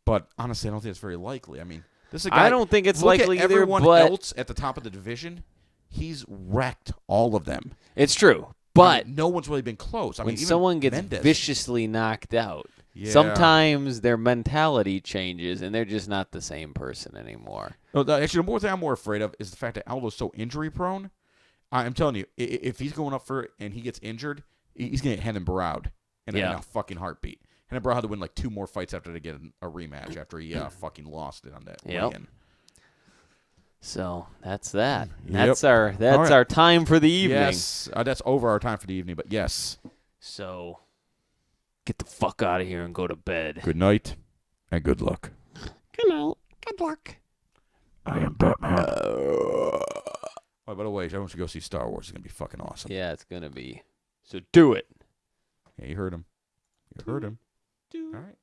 But honestly, I don't think it's very likely. I mean, this is a guy. I don't think it's likely at either. Everyone but else at the top of the division, he's wrecked all of them. It's true. But no one's really been close. I when mean, even someone gets Mendes. viciously knocked out, sometimes their mentality changes and they're just not the same person anymore. No, actually, the more thing I'm more afraid of is the fact that Aldo's so injury prone. I'm telling you, if he's going up for it and he gets injured, he's going to get Henan Barroud in a fucking heartbeat. Henan Barroud had to win like 2 more fights after they get a rematch after he fucking lost it on that weigh-in. So that's that. Yep. That's our time for the evening. Yes, that's over our time for the evening. But yes. So get the fuck out of here and go to bed. Good night and good luck. Good night. Good luck. I am Batman. Oh, by the way, everyone should go see Star Wars. It's gonna be fucking awesome. Yeah, it's gonna be. So do it. Yeah, you heard him. You heard him. All right.